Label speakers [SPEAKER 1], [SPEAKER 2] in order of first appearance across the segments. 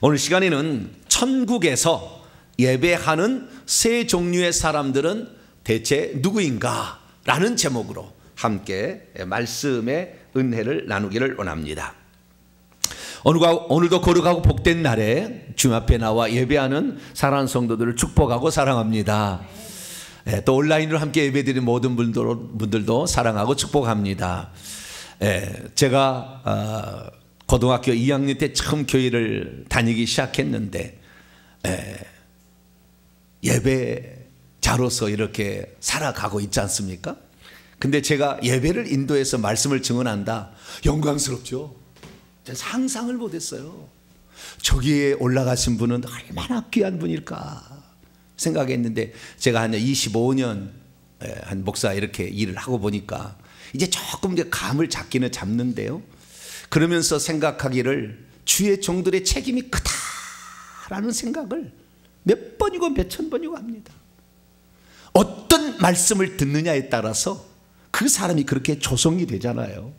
[SPEAKER 1] 오늘 시간에는 천국에서 예배하는 세 종류의 사람들은 대체 누구인가? 라는 제목으로 함께 말씀의 은혜를 나누기를 원합니다. 오늘도 거룩하고 복된 날에 주님 앞에 나와 예배하는 사랑하는 성도들을 축복하고 사랑합니다. 또 온라인으로 함께 예배드리는 모든 분들도 사랑하고 축복합니다. 제가 고등학교 2학년 때 처음 교회를 다니기 시작했는데 예배자로서 이렇게 살아가고 있지 않습니까? 근데 제가 예배를 인도해서 말씀을 증언한다. 영광스럽죠. 상상을 못했어요. 저기에 올라가신 분은 얼마나 귀한 분일까 생각했는데 제가 한 25년 한 목사 이렇게 일을 하고 보니까 이제 조금 이제 감을 잡기는 잡는데요. 그러면서 생각하기를 주의 종들의 책임이 크다라는 생각을 몇 번이고 몇천 번이고 합니다. 어떤 말씀을 듣느냐에 따라서 그 사람이 그렇게 조성이 되잖아요.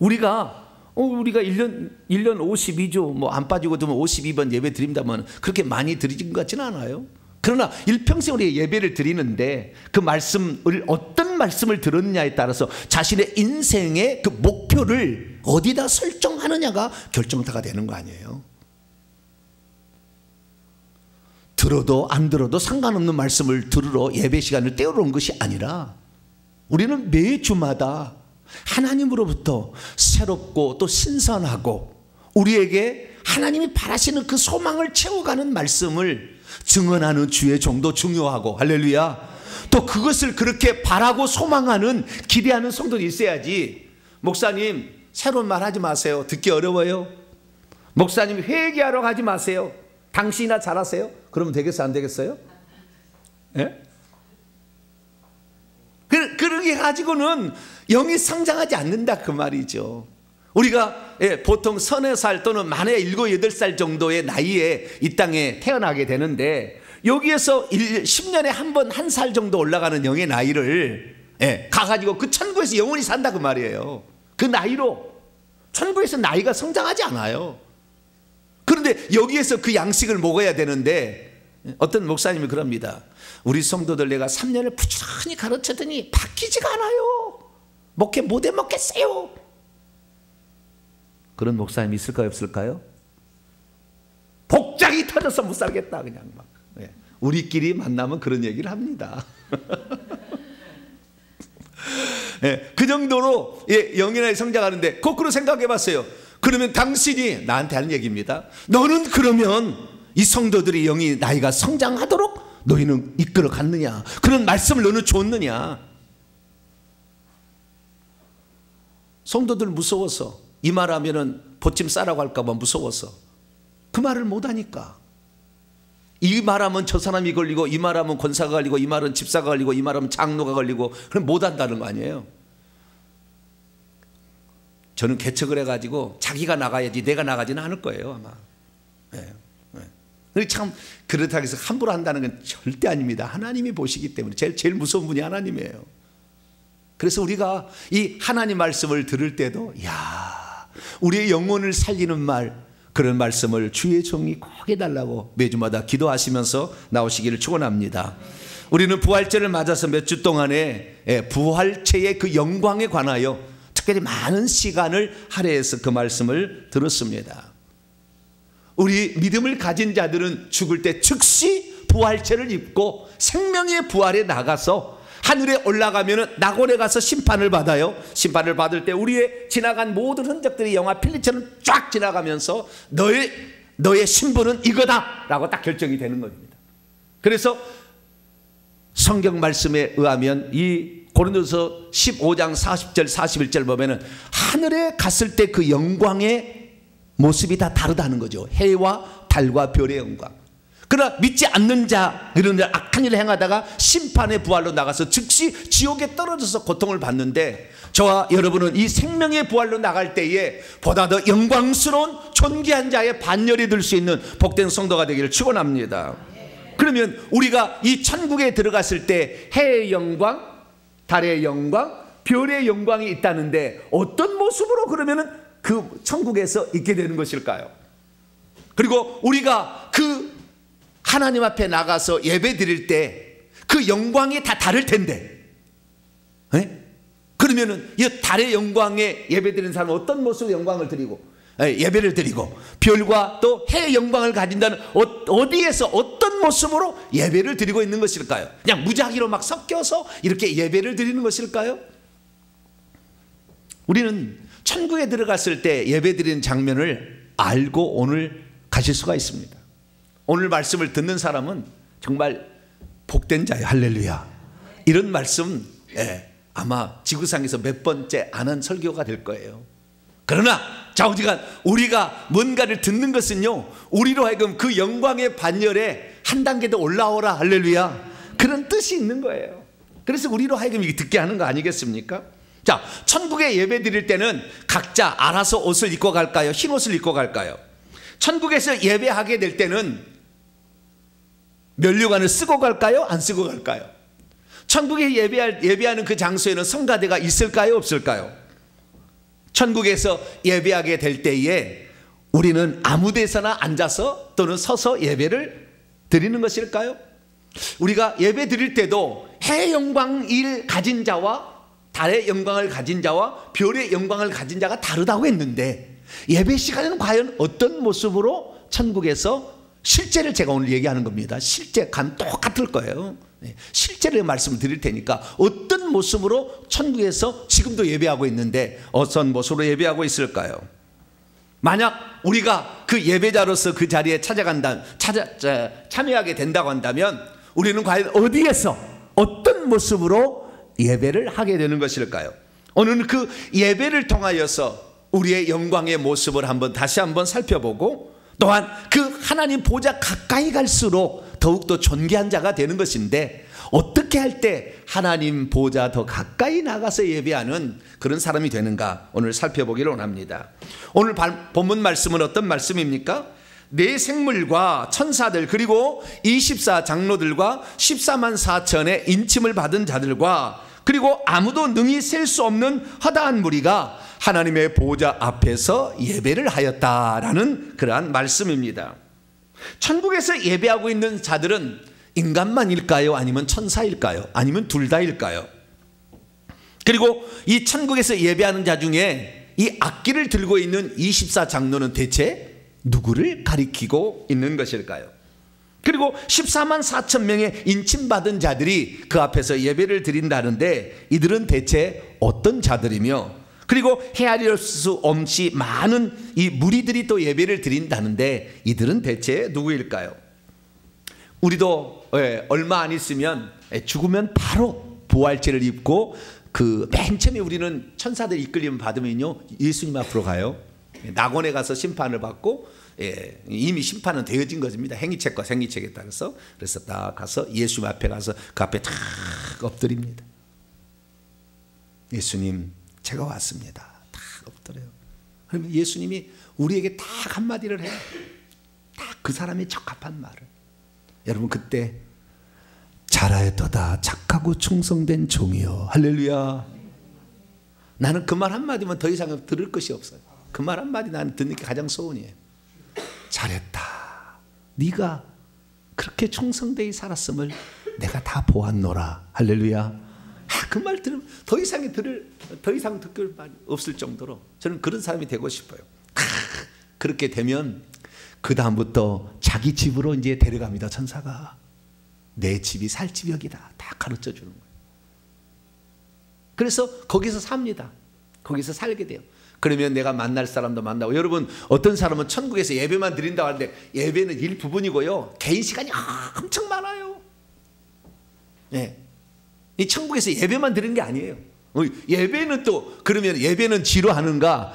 [SPEAKER 1] 우리가 1년 52조 뭐 안 빠지고 들면 52번 예배 드린다면 그렇게 많이 드리는 것 같지는 않아요. 그러나 일평생 우리 예배를 드리는데 그 말씀을 어떤 말씀을 들었느냐에 따라서 자신의 인생의 그 목표를 어디다 설정하느냐가 결정타가 되는 거 아니에요. 들어도 안 들어도 상관없는 말씀을 들으러 예배 시간을 때우러 온 것이 아니라 우리는 매주마다 하나님으로부터 새롭고 또 신선하고 우리에게 하나님이 바라시는 그 소망을 채워가는 말씀을 증언하는 주의 종도 중요하고, 할렐루야. 또 그것을 그렇게 바라고 소망하는 기대하는 성도들이 있어야지. 목사님 새로운 말 하지 마세요. 듣기 어려워요. 목사님 회개하러 가지 마세요. 당신이나 잘하세요. 그러면 되겠어요? 안 되겠어요? 예? 그렇게 가지고는 영이 성장하지 않는다 그 말이죠. 우리가 보통 서너 살 또는 많아야 7, 8살 정도의 나이에 이 땅에 태어나게 되는데 여기에서 10년에 한 번 1살 정도 올라가는 영의 나이를 가가지고 그 천국에서 영원히 산다 그 말이에요. 그 나이로 천국에서 나이가 성장하지 않아요. 그런데 여기에서 그 양식을 먹어야 되는데 어떤 목사님이 그럽니다. 우리 성도들 내가 3년을 부지런히 가르쳤더니 바뀌지가 않아요. 목회 못해 먹겠어요. 그런 목사님이 있을까요 없을까요? 복장이 터져서 못 살겠다 그냥 막. 우리끼리 만나면 그런 얘기를 합니다. 그 정도로 영의 나이 성장하는데 거꾸로 생각해 봤어요. 그러면 당신이 나한테 하는 얘기입니다. 너는 그러면 이 성도들이 영이 나이가 성장하도록 너희는 이끌어 갔느냐? 그런 말씀을 너는 줬느냐? 성도들 무서워서 이 말하면은 보침 싸라고 할까봐 무서워서 그 말을 못하니까 이 말하면 저 사람이 걸리고 이 말하면 권사가 걸리고 이 말은 집사가 걸리고 이 말하면 장로가 걸리고 그럼 못한다는 거 아니에요. 저는 개척을 해가지고 자기가 나가야지 내가 나가지는 않을 거예요 아마. 참 그렇다고 해서 함부로 한다는 건 절대 아닙니다. 하나님이 보시기 때문에 제일 무서운 분이 하나님이에요. 그래서 우리가 이 하나님 말씀을 들을 때도 우리의 영혼을 살리는 말 그런 말씀을 주의 종이 꼭 해달라고 매주마다 기도하시면서 나오시기를 축원합니다. 우리는 부활절을 맞아서 몇 주 동안에 부활체의 그 영광에 관하여 특별히 많은 시간을 할애해서 그 말씀을 들었습니다. 우리 믿음을 가진 자들은 죽을 때 즉시 부활체를 입고 생명의 부활에 나가서 하늘에 올라가면 낙원에 가서 심판을 받아요. 심판을 받을 때 우리의 지나간 모든 흔적들이 영화 필름처럼 쫙 지나가면서 너의 신분은 이거다 라고 딱 결정이 되는 겁니다. 그래서 성경 말씀에 의하면 이 고린도서 15장 40절 41절 보면은 하늘에 갔을 때 그 영광의 모습이 다 다르다는 거죠. 해와 달과 별의 영광. 그러나 믿지 않는 자, 이런 악한 일을 행하다가 심판의 부활로 나가서 즉시 지옥에 떨어져서 고통을 받는데 저와 여러분은 이 생명의 부활로 나갈 때에 보다 더 영광스러운 존귀한 자의 반열이 될 수 있는 복된 성도가 되기를 축원합니다. 그러면 우리가 이 천국에 들어갔을 때 해의 영광, 달의 영광, 별의 영광이 있다는데 어떤 모습으로 그러면은 그 그 천국에서 있게 되는 것일까요? 그리고 우리가 그 하나님 앞에 나가서 예배 드릴 때 그 영광이 다 다를 텐데, 그러면은 이 달의 영광에 예배 드리는 사람은 어떤 모습의 영광을 드리고 예배를 드리고, 별과 또 해의 영광을 가진다는 어디에서 어떤 모습으로 예배를 드리고 있는 것일까요? 그냥 무작위로 막 섞여서 이렇게 예배를 드리는 것일까요? 우리는 천국에 들어갔을 때 예배 드리는 장면을 알고 오늘 가실 수가 있습니다. 오늘 말씀을 듣는 사람은 정말 복된 자예요. 할렐루야. 이런 말씀 아마 지구상에서 몇 번째 안 한 설교가 될 거예요. 그러나 좌우지간 우리가 뭔가를 듣는 것은요, 우리로 하여금 그 영광의 반열에 한 단계 더 올라오라. 할렐루야. 그런 뜻이 있는 거예요. 그래서 우리로 하여금 이게 듣게 하는 거 아니겠습니까? 자, 천국에 예배 드릴 때는 각자 알아서 옷을 입고 갈까요? 흰 옷을 입고 갈까요? 천국에서 예배하게 될 때는 면류관을 쓰고 갈까요? 안 쓰고 갈까요? 천국에 예배하는 그 장소에는 성가대가 있을까요? 없을까요? 천국에서 예배하게 될 때에 우리는 아무 데서나 앉아서 또는 서서 예배를 드리는 것일까요? 우리가 예배 드릴 때도 해의 영광을 가진 자와 달의 영광을 가진 자와 별의 영광을 가진 자가 다르다고 했는데, 예배 시간에는 과연 어떤 모습으로 천국에서, 실제를 제가 오늘 얘기하는 겁니다. 실제 감 똑같을 거예요. 실제를 말씀을 드릴 테니까 어떤 모습으로 천국에서 지금도 예배하고 있는데 어떤 모습으로 예배하고 있을까요? 만약 우리가 그 예배자로서 그 자리에 참여하게 된다고 한다면 우리는 과연 어디에서 어떤 모습으로 예배를 하게 되는 것일까요? 오늘은 그 예배를 통하여서 우리의 영광의 모습을 다시 한번 살펴보고, 또한 그 하나님 보좌 가까이 갈수록 더욱더 존귀한 자가 되는 것인데, 어떻게 할 때 하나님 보좌 더 가까이 나가서 예배하는 그런 사람이 되는가 오늘 살펴보기를 원합니다. 오늘 본문 말씀은 어떤 말씀입니까? 네 생물과 천사들 그리고 24 장로들과 14만 4천의 인침을 받은 자들과 그리고 아무도 능히 셀 수 없는 허다한 무리가 하나님의 보좌 앞에서 예배를 하였다라는 그러한 말씀입니다. 천국에서 예배하고 있는 자들은 인간만일까요? 아니면 천사일까요? 아니면 둘 다일까요? 그리고 이 천국에서 예배하는 자 중에 이 악기를 들고 있는 24 장로는 대체 누구를 가리키고 있는 것일까요? 그리고 14만 4천 명의 인침받은 자들이 그 앞에서 예배를 드린다는데 이들은 대체 어떤 자들이며, 그리고 헤아릴 수 없이 많은 이 무리들이 또 예배를 드린다는데 이들은 대체 누구일까요? 우리도 얼마 안 있으면 죽으면 바로 부활체를 입고 그 맨 처음에 우리는 천사들 이끌림 받으면요 예수님 앞으로 가요. 낙원에 가서 심판을 받고 이미 심판은 되어진 것입니다. 행위책과 생리책에 따라서. 그래서 딱 가서 예수님 앞에 가서 그 앞에 탁 엎드립니다. 예수님, 제가 왔습니다. 딱 엎드려요. 그러면 예수님이 우리에게 딱 한마디를 해요. 딱 그 사람의 적합한 말을. 여러분, 그때 잘하였도다 착하고 충성된 종이여. 할렐루야. 나는 그 말 한마디면 더 이상 들을 것이 없어요. 그 말 한마디 나는 듣는 게 가장 소원이에요. 잘했다. 네가 그렇게 충성되이 살았음을 내가 다 보았노라. 할렐루야. 그 말 들으면 더 이상 듣을 말이 없을 정도로 저는 그런 사람이 되고 싶어요. 그렇게 되면 그 다음부터 자기 집으로 이제 데려갑니다. 천사가. 내 집이 살 집이 여기다. 다 가르쳐 주는 거예요. 그래서 거기서 삽니다. 거기서 살게 돼요. 그러면 내가 만날 사람도 만나고, 여러분 어떤 사람은 천국에서 예배만 드린다고 하는데 예배는 일부분이고요 개인 시간이 엄청 많아요. 이 천국에서 예배만 드리는 게 아니에요. 예배는 또 그러면 예배는 지루하는가?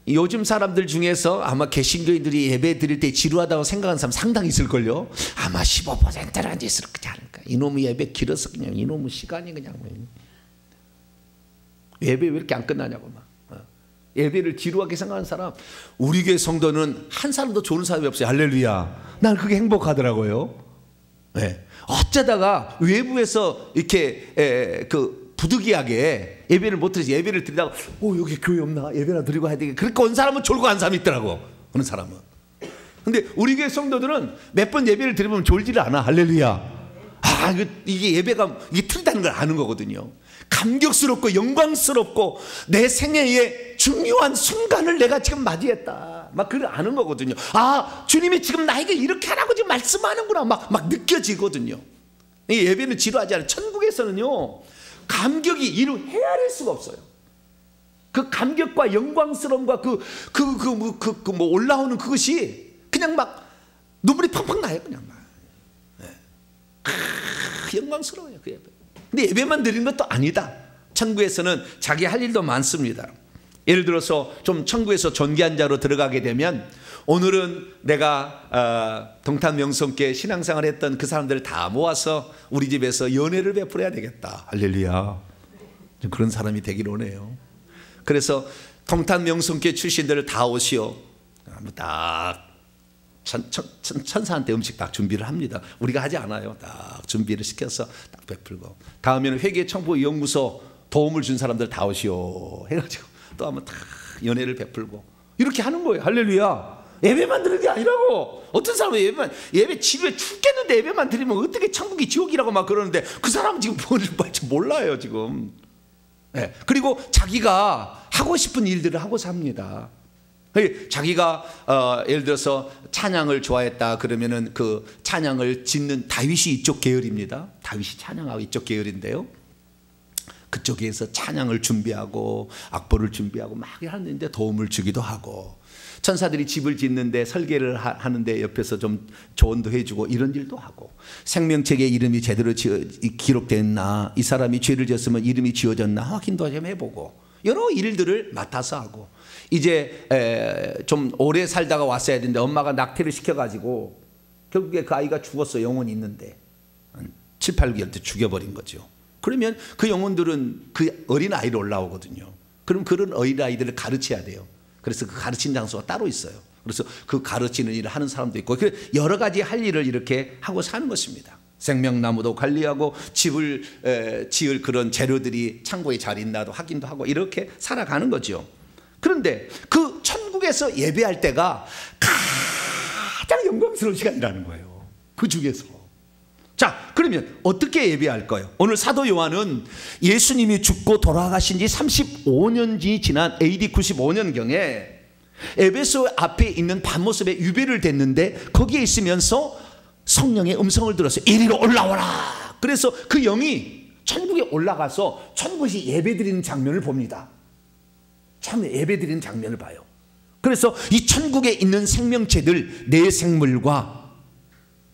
[SPEAKER 1] 요즘 사람들 중에서 아마 개신교인들이 예배 드릴 때 지루하다고 생각하는 사람 상당히 있을걸요. 아마 15%는 안 있을 거지 않을까. 이놈의 예배 길어서 그냥 이놈의 시간이 그냥 예배 왜 이렇게 안 끝나냐고 막. 예배를 지루하게 생각하는 사람, 우리 교회 성도는 한 사람도 좋은 사람이 없어요. 할렐루야. 난 그게 행복하더라고요. 어쩌다가 외부에서 이렇게 부득이하게 예배를 못 드리지. 예배를 드리다가 여기 교회 없나? 예배나 드리고 해야 되겠다. 그러니까 온 사람은 졸고 간 사람이 있더라고. 어느 사람은. 근데 우리 교회 성도들은 몇 번 예배를 드리면 졸지를 않아. 할렐루야. 이게 예배가 이게 틀리다는 걸 아는 거거든요. 감격스럽고 영광스럽고 내 생애의 중요한 순간을 내가 지금 맞이했다. 막 그걸 아는 거거든요. 주님이 지금 나에게 이렇게 하라고 지금 말씀하는구나. 막 느껴지거든요. 이 예배는 지루하지 않아요. 천국에서는요, 감격이 이루 헤아릴 수가 없어요. 그 감격과 영광스러움과 뭐 올라오는 그것이 그냥 막 눈물이 펑펑 나요. 그냥 막. 영광스러워요, 그 예배. 근데 예배만 드리는 것도 아니다. 천국에서는 자기 할 일도 많습니다. 예를 들어서 좀 천국에서 존귀한 자로 들어가게 되면, 오늘은 내가 동탄 명성교회 신앙생활 했던 그 사람들을 다 모아서 우리 집에서 연회를 베풀어야 되겠다. 할렐루야. 그런 사람이 되길 원해요. 그래서 동탄 명성교회 출신들을 다 오시오. 딱 천사한테 음식 딱 준비를 합니다. 우리가 하지 않아요. 딱 준비를 시켜서 딱 베풀고, 다음에는 회계청부연구소 도움을 준 사람들 다 오시오 해가지고 또 한번 딱 연회를 베풀고 이렇게 하는 거예요. 할렐루야. 예배만 드리는 게 아니라고. 어떤 사람은 예배 집에 죽겠는데 예배만 드리면 어떻게 천국이 지옥이라고 막 그러는데, 그 사람은 지금 뭔지 몰라요 지금. 그리고 자기가 하고 싶은 일들을 하고 삽니다. 자기가 예를 들어서 찬양을 좋아했다 그러면은 그 찬양을 짓는 다윗이 이쪽 계열입니다. 다윗이 찬양하고 이쪽 계열인데요, 그쪽에서 찬양을 준비하고 악보를 준비하고 막 하는데 도움을 주기도 하고, 천사들이 집을 짓는데 설계를 하는데 옆에서 좀 조언도 해주고 이런 일도 하고, 생명책에 이름이 제대로 기록됐나, 이 사람이 죄를 지었으면 이름이 지워졌나 확인도 좀 해보고, 여러 일들을 맡아서 하고, 이제 좀 오래 살다가 왔어야 되는데 엄마가 낙태를 시켜가지고 결국에 그 아이가 죽었어. 영혼이 있는데 7, 8개월 때 죽여버린 거죠. 그러면 그 영혼들은 그 어린아이로 올라오거든요. 그럼 그런 어린아이들을 가르쳐야 돼요. 그래서 그 가르친 장소가 따로 있어요. 그래서 그 가르치는 일을 하는 사람도 있고, 여러 가지 할 일을 이렇게 하고 사는 것입니다. 생명나무도 관리하고 집을 지을 그런 재료들이 창고에 잘 있나도 확인도 하고 이렇게 살아가는 거죠. 그런데 그 천국에서 예배할 때가 가장 영광스러운 시간이라는 거예요. 그 중에서. 자, 그러면 어떻게 예배할까요? 오늘 사도 요한은 예수님이 죽고 돌아가신 지 35년이 지난 AD 95년경에 에베소 앞에 있는 밤모습에 유배를 됐는데, 거기에 있으면서 성령의 음성을 들어서 이리로 올라오라. 그래서 그 영이 천국에 올라가서 천국에서 예배드리는 장면을 봅니다. 참 예배드리는 장면을 봐요. 그래서 이 천국에 있는 생명체들, 내 생물과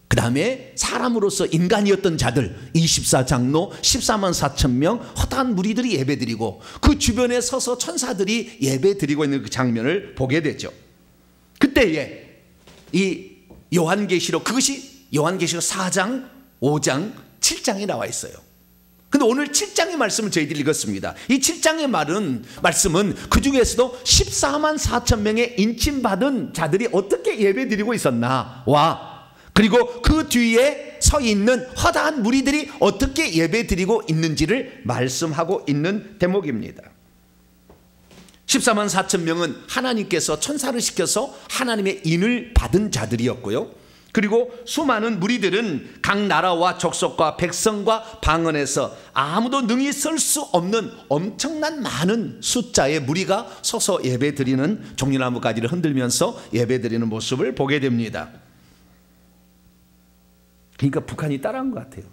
[SPEAKER 1] 그 다음에 사람으로서 인간이었던 자들 24장로 14만 4천 명 허다한 무리들이 예배드리고, 그 주변에 서서 천사들이 예배드리고 있는 그 장면을 보게 되죠. 그때에 이 요한계시록, 그것이 요한계시록 4장, 5장, 7장에 나와 있어요. 근데 오늘 7장의 말씀을 저희들이 읽었습니다. 이 7장의 말씀은 그 중에서도 14만 4천 명의 인침받은 자들이 어떻게 예배드리고 있었나와, 그리고 그 뒤에 서 있는 허다한 무리들이 어떻게 예배드리고 있는지를 말씀하고 있는 대목입니다. 14만 4천 명은 하나님께서 천사를 시켜서 하나님의 인을 받은 자들이었고요. 그리고 수많은 무리들은 각 나라와 족속과 백성과 방언에서 아무도 능히 설 수 없는 엄청난 많은 숫자의 무리가 서서 예배드리는, 종려나무 가지를 흔들면서 예배드리는 모습을 보게 됩니다. 그러니까 북한이 따라한 것 같아요.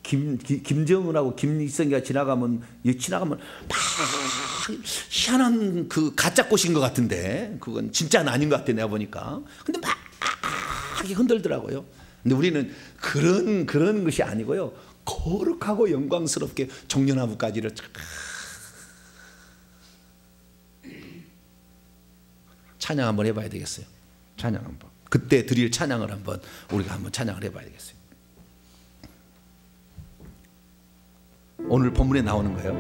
[SPEAKER 1] 김정은하고 김일성이가 지나가면 막 희한한 그 가짜 꽃인 것 같은데, 그건 진짜는 아닌 것 같아 내가 보니까. 근데 막 흔들더라고요. 근데 우리는 그런 것이 아니고요, 거룩하고 영광스럽게 종려나무까지를 찬양 한번 해봐야 되겠어요. 찬양 한번, 그때 드릴 찬양을 한번 우리가 한번 찬양을 해봐야 되겠어요. 오늘 본문에 나오는 거예요.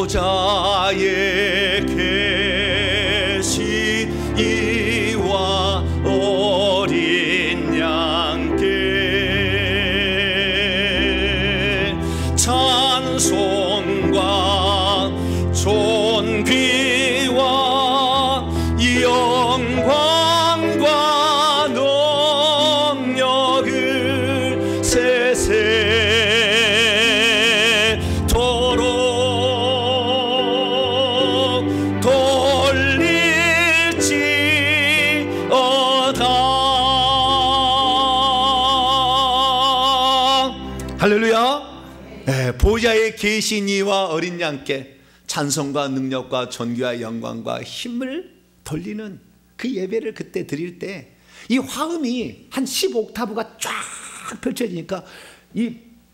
[SPEAKER 1] 보좌에 계신 이와 어린 할렐루야. 보좌에 계신 이와 어린 양께 찬송과 능력과 존귀와 영광과 힘을 돌리는 그 예배를 그때 드릴 때 이 화음이 한 10옥타브가 쫙 펼쳐지니까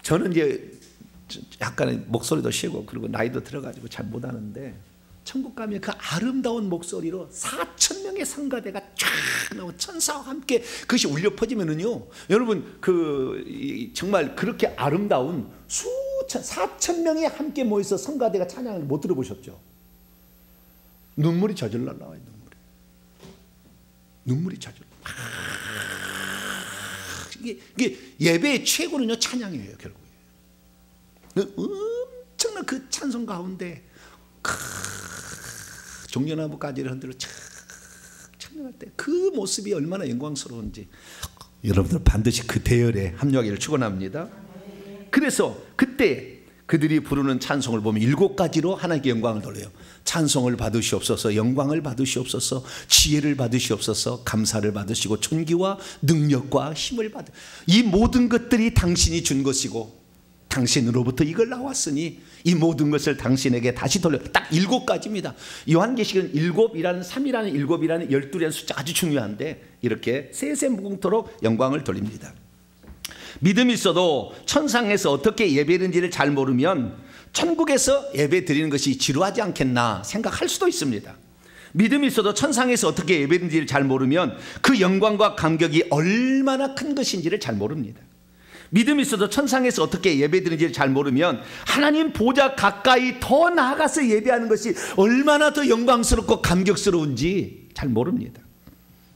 [SPEAKER 1] 저는 이제 약간의 목소리도 쉬고 그리고 나이도 들어가지고 잘 못하는데 천국 가면 그 아름다운 목소리로 4,000명의 성가대가 쫙 나오고 천사와 함께 그것이 울려 퍼지면은요, 여러분 정말 그렇게 아름다운 4,000명이 함께 모여서 성가대가 찬양을 못 들어보셨죠? 눈물이 저절로 나와요. 눈물이 저절로. 이게 예배의 최고는요 찬양이에요. 결국에 엄청난 그 찬송 가운데 종려나무까지를 흔들어 찬양할 때 그 모습이 얼마나 영광스러운지 여러분들 반드시 그 대열에 합류하기를 축원합니다. 그래서 그때 그들이 부르는 찬송을 보면 7가지로 하나님께 영광을 돌려요. 찬송을 받으시옵소서, 영광을 받으시옵소서, 지혜를 받으시옵소서, 감사를 받으시고 존귀와 능력과 힘을 받으. 이 모든 것들이 당신이 준 것이고 당신으로부터 이걸 나왔으니 이 모든 것을 당신에게 다시 돌려. 딱 7가지입니다. 요한계시록은 7이라는 3이라는 7이라는 12라는 숫자가 아주 중요한데 이렇게 세세무궁토록 영광을 돌립니다. 믿음이 있어도 천상에서 어떻게 예배드리는지를 잘 모르면 천국에서 예배 드리는 것이 지루하지 않겠나 생각할 수도 있습니다. 믿음이 있어도 천상에서 어떻게 예배드리는지를 잘 모르면 그 영광과 감격이 얼마나 큰 것인지를 잘 모릅니다. 믿음이 있어도 천상에서 어떻게 예배드리는지를 잘 모르면 하나님 보좌 가까이 더 나아가서 예배하는 것이 얼마나 더 영광스럽고 감격스러운지 잘 모릅니다.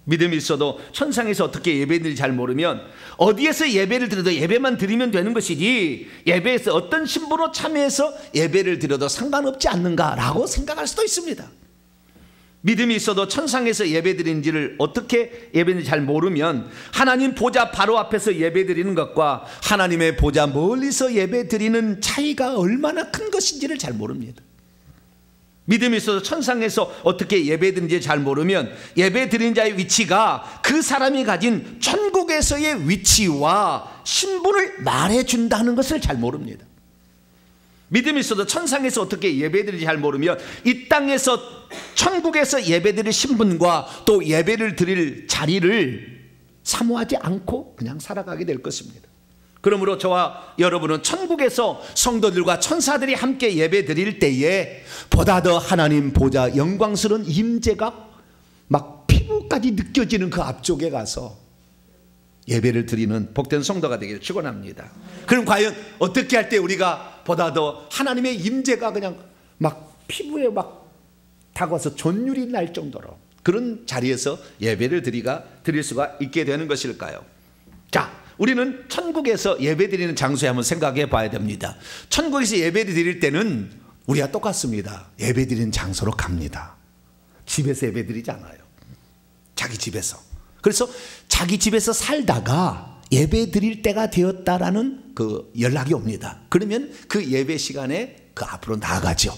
[SPEAKER 1] 믿음이 있어도 천상에서 어떻게 예배드리는지 잘 모르면 어디에서 예배를 드려도 예배만 드리면 되는 것이지 예배에서 어떤 신부로 참여해서 예배를 드려도 상관없지 않는가라고 생각할 수도 있습니다. 믿음이 있어도 천상에서 예배드리는지를 어떻게 예배드리는지 잘 모르면 하나님 보좌 바로 앞에서 예배드리는 것과 하나님의 보좌 멀리서 예배드리는 차이가 얼마나 큰 것인지를 잘 모릅니다. 믿음이 있어서 천상에서 어떻게 예배드리는지 잘 모르면 예배드리는 자의 위치가 그 사람이 가진 천국에서의 위치와 신분을 말해준다는 것을 잘 모릅니다. 믿음이 있어도 천상에서 어떻게 예배드리는지 잘 모르면 이 땅에서 천국에서 예배드릴 신분과 또 예배를 드릴 자리를 사모하지 않고 그냥 살아가게 될 것입니다. 그러므로 저와 여러분은 천국에서 성도들과 천사들이 함께 예배 드릴 때에 보다 더 하나님 보좌 영광스러운 임재가 막 피부까지 느껴지는 그 앞쪽에 가서 예배를 드리는 복된 성도가 되기를 축원합니다. 그럼 과연 어떻게 할 때 우리가 보다 더 하나님의 임재가 그냥 막 피부에 막 다가와서 전율이 날 정도로 그런 자리에서 예배를 드릴 수가 있게 되는 것일까요? 자, 우리는 천국에서 예배드리는 장소에 한번 생각해 봐야 됩니다. 천국에서 예배를 드릴 때는 우리가 똑같습니다. 예배드리는 장소로 갑니다. 집에서 예배드리지 않아요. 자기 집에서. 그래서 자기 집에서 살다가 예배드릴 때가 되었다라는 그 연락이 옵니다. 그러면 그 예배 시간에 그 앞으로 나아가죠.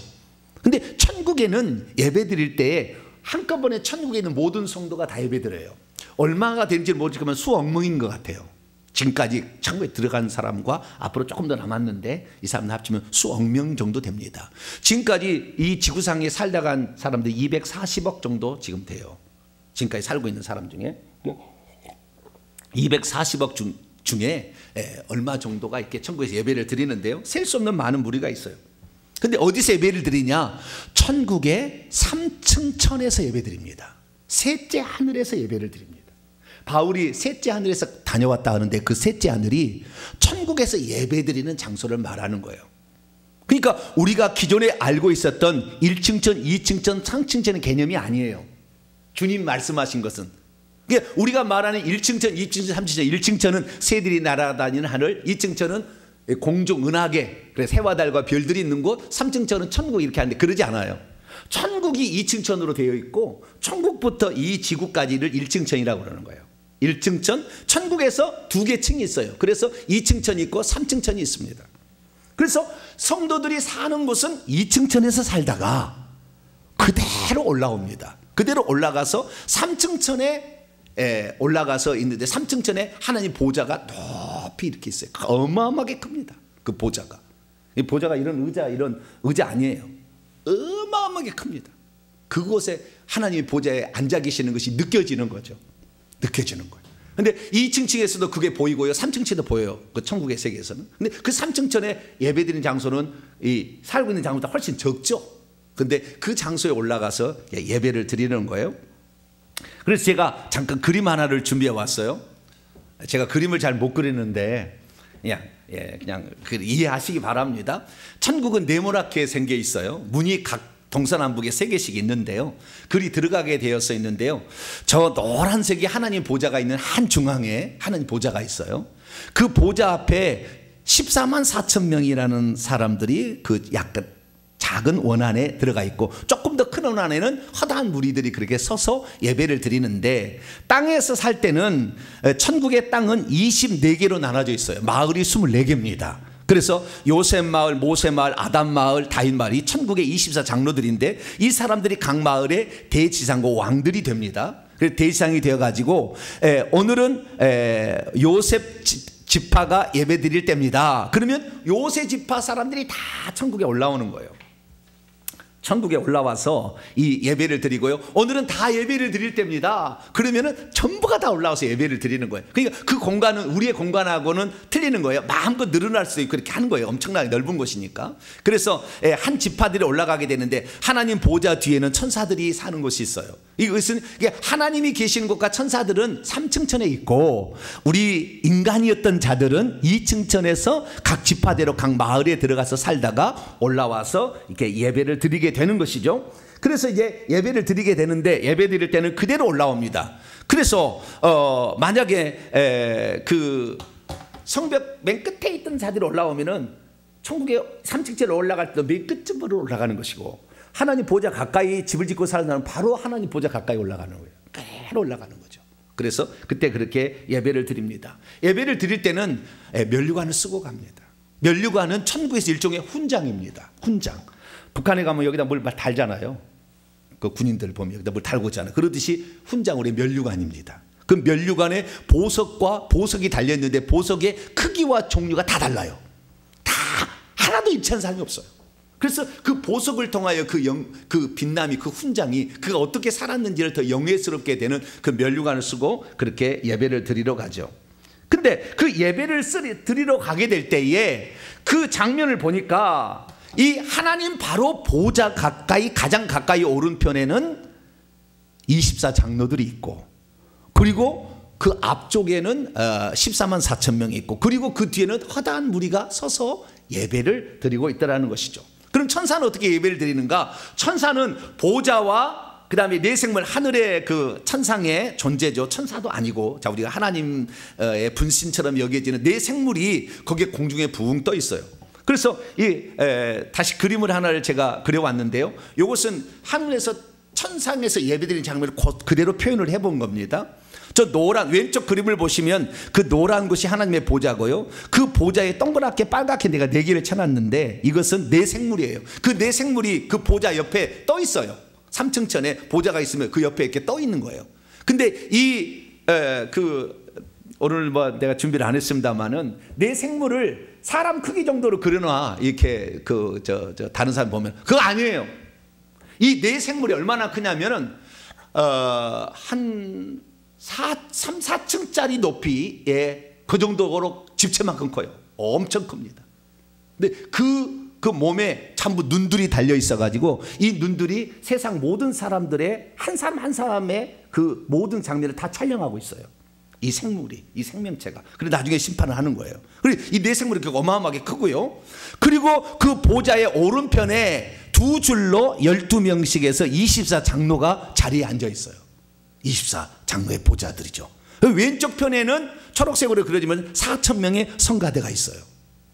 [SPEAKER 1] 근데 천국에는 예배드릴 때에 한꺼번에 천국에 있는 모든 성도가 다 예배드려요. 얼마가 되는지 모르지만 수억 명인 것 같아요. 지금까지 천국에 들어간 사람과 앞으로 조금 더 남았는데 이 사람 합치면 수억 명 정도 됩니다. 지금까지 이 지구상에 살다 간 사람들 240억 정도 지금 돼요. 지금까지 살고 있는 사람 중에 240억 중에 얼마 정도가 이렇게 천국에서 예배를 드리는데요. 셀 수 없는 많은 무리가 있어요. 근데 어디서 예배를 드리냐? 천국의 3층 천에서 예배 드립니다. 셋째 하늘에서 예배를 드립니다. 바울이 셋째 하늘에서 다녀왔다 하는데 그 셋째 하늘이 천국에서 예배드리는 장소를 말하는 거예요. 그러니까 우리가 기존에 알고 있었던 1층천, 2층천, 3층천의 개념이 아니에요. 주님 말씀하신 것은 그러니까 우리가 말하는 1층천, 2층천, 3층천, 1층천은 새들이 날아다니는 하늘, 2층천은 공중 은하계, 그래서 해와 달과 별들이 있는 곳, 3층천은 천국 이렇게 하는데 그러지 않아요. 천국이 2층천으로 되어 있고 천국부터 이 지구까지를 1층천이라고 그러는 거예요. 1층천, 천국에서 2개 층이 있어요. 그래서 2층천이 있고 3층천이 있습니다. 그래서 성도들이 사는 곳은 2층천에서 살다가 그대로 올라옵니다. 그대로 올라가서 3층천에 올라가서 있는데 3층천에 하나님 보좌가 높이 이렇게 있어요. 어마어마하게 큽니다. 그 보좌가. 이 보좌가 이런 의자 아니에요. 어마어마하게 큽니다. 그곳에 하나님의 보좌에 앉아 계시는 것이 느껴지는 거죠. 느껴지는 거예요. 근데 2층 층에서도 그게 보이고요. 3층 층에도 보여요. 그 천국의 세계에서는. 근데 그 3층 층에 예배드리는 장소는 이 살고 있는 장소보다 훨씬 적죠. 근데 그 장소에 올라가서 예배를 드리는 거예요. 그래서 제가 잠깐 그림 하나를 준비해 왔어요. 제가 그림을 잘 못 그리는데 그냥 이해하시기 바랍니다. 천국은 네모나게 생겨 있어요. 문이 각 동서남북에 3개씩 있는데요. 글이 들어가게 되어서 있는데요. 저 노란색이 하나님 보좌가 있는 한 중앙에 하나님 보좌가 있어요. 그 보좌 앞에 14만 4천 명이라는 사람들이 그 약간 작은 원 안에 들어가 있고, 조금 더 큰 원 안에는 허다한 무리들이 그렇게 서서 예배를 드리는데, 땅에서 살 때는 천국의 땅은 24개로 나눠져 있어요. 마을이 24개입니다. 그래서 요셉 마을, 모세 마을, 아담 마을, 다윗 마을이 천국의 24장로들인데, 이 사람들이 각 마을의 대지상과 왕들이 됩니다. 그래서 대지상이 되어가지고 오늘은 요셉 지파가 예배 드릴 때입니다. 그러면 요셉 지파 사람들이 다 천국에 올라오는 거예요. 천국에 올라와서 이 예배를 드리고요. 오늘은 다 예배를 드릴 때입니다. 그러면은 전부가 다 올라와서 예배를 드리는 거예요. 그러니까 그 공간은 우리의 공간하고는 틀리는 거예요. 마음껏 늘어날 수도 있고 그렇게 하는 거예요. 엄청나게 넓은 곳이니까. 그래서 한 지파들이 올라가게 되는데, 하나님 보좌 뒤에는 천사들이 사는 곳이 있어요. 이것은 하나님이 계시는 곳과 천사들은 3층 천에 있고, 우리 인간이었던 자들은 2층 천에서 각 지파대로 각 마을에 들어가서 살다가 올라와서 이렇게 예배를 드리게 되는 것이죠. 그래서 이제 예배를 드리게 되는데, 예배 드릴 때는 그대로 올라옵니다. 그래서 만약에 그 성벽 맨 끝에 있던 자들이 올라오면은 천국의 3층째로 올라갈 때도 맨 끝쯤으로 올라가는 것이고, 하나님 보좌 가까이 집을 짓고 사는 사람은 바로 하나님 보좌 가까이 올라가는 거예요. 그대로 올라가는 거죠. 그래서 그때 그렇게 예배를 드립니다. 예배를 드릴 때는 면류관을 쓰고 갑니다. 면류관은 천국에서 일종의 훈장입니다. 훈장. 북한에 가면 여기다 뭘 달잖아요. 그 군인들 보면 여기다 뭘 달고 있잖아요. 그러듯이 훈장으로 면류관입니다. 그 면류관에 보석과 보석이 달려있는데, 보석의 크기와 종류가 다 달라요. 다 하나도 일치한 사람이 없어요. 그래서 그 보석을 통하여 그 빛남이, 그 훈장이 그가 어떻게 살았는지를 더 영예스럽게 되는 그 면류관을 쓰고 그렇게 예배를 드리러 가죠. 근데 그 예배를 드리러 가게 될 때에 그 장면을 보니까, 이 하나님 바로 보좌 가까이, 가장 가까이 오른편에는 24장로들이 있고, 그리고 그 앞쪽에는 14만 4천 명이 있고, 그리고 그 뒤에는 허다한 무리가 서서 예배를 드리고 있다는 것이죠. 그럼 천사는 어떻게 예배를 드리는가? 천사는 보좌와 그 다음에 네 생물, 하늘의 그 천상의 존재죠. 천사도 아니고, 자, 우리가 하나님의 분신처럼 여겨지는 네 생물이 거기에 공중에 붕 떠 있어요. 그래서 다시 그림을 하나를 제가 그려왔는데요. 이것은 하늘에서 천상에서 예배드리는 장면을 그대로 표현을 해본 겁니다. 저 노란 왼쪽 그림을 보시면 그 노란 것이 하나님의 보좌고요. 그 보좌에 동그랗게 빨갛게 내가 4개를 쳐놨는데, 이것은 네 생물이에요. 그 네 생물이 그 보좌 옆에 떠 있어요. 3층 천에 보좌가 있으면 그 옆에 이렇게 떠 있는 거예요. 근데 오늘 뭐 내가 준비를 안 했습니다만은, 네 생물을 사람 크기 정도로 그려놔. 이렇게 다른 사람 보면 그거 아니에요. 이 네 생물이 얼마나 크냐면은 한 4층짜리 높이에 그 정도로 집채만큼 커요. 엄청 큽니다. 근데 그 몸에 전부 눈들이 달려 있어가지고, 이 눈들이 세상 모든 사람들의 한 사람 한 사람의 그 모든 장면을 다 촬영하고 있어요. 이 생물이, 이 생명체가. 그리고 나중에 심판을 하는 거예요. 그리고 이 네 생물이 어마어마하게 크고요. 그리고 그 보좌의 오른편에 두 줄로 12명씩에서 24장로가 자리에 앉아 있어요. 24장로의 보좌들이죠. 왼쪽 편에는 초록색으로 그려지면 4천 명의 성가대가 있어요.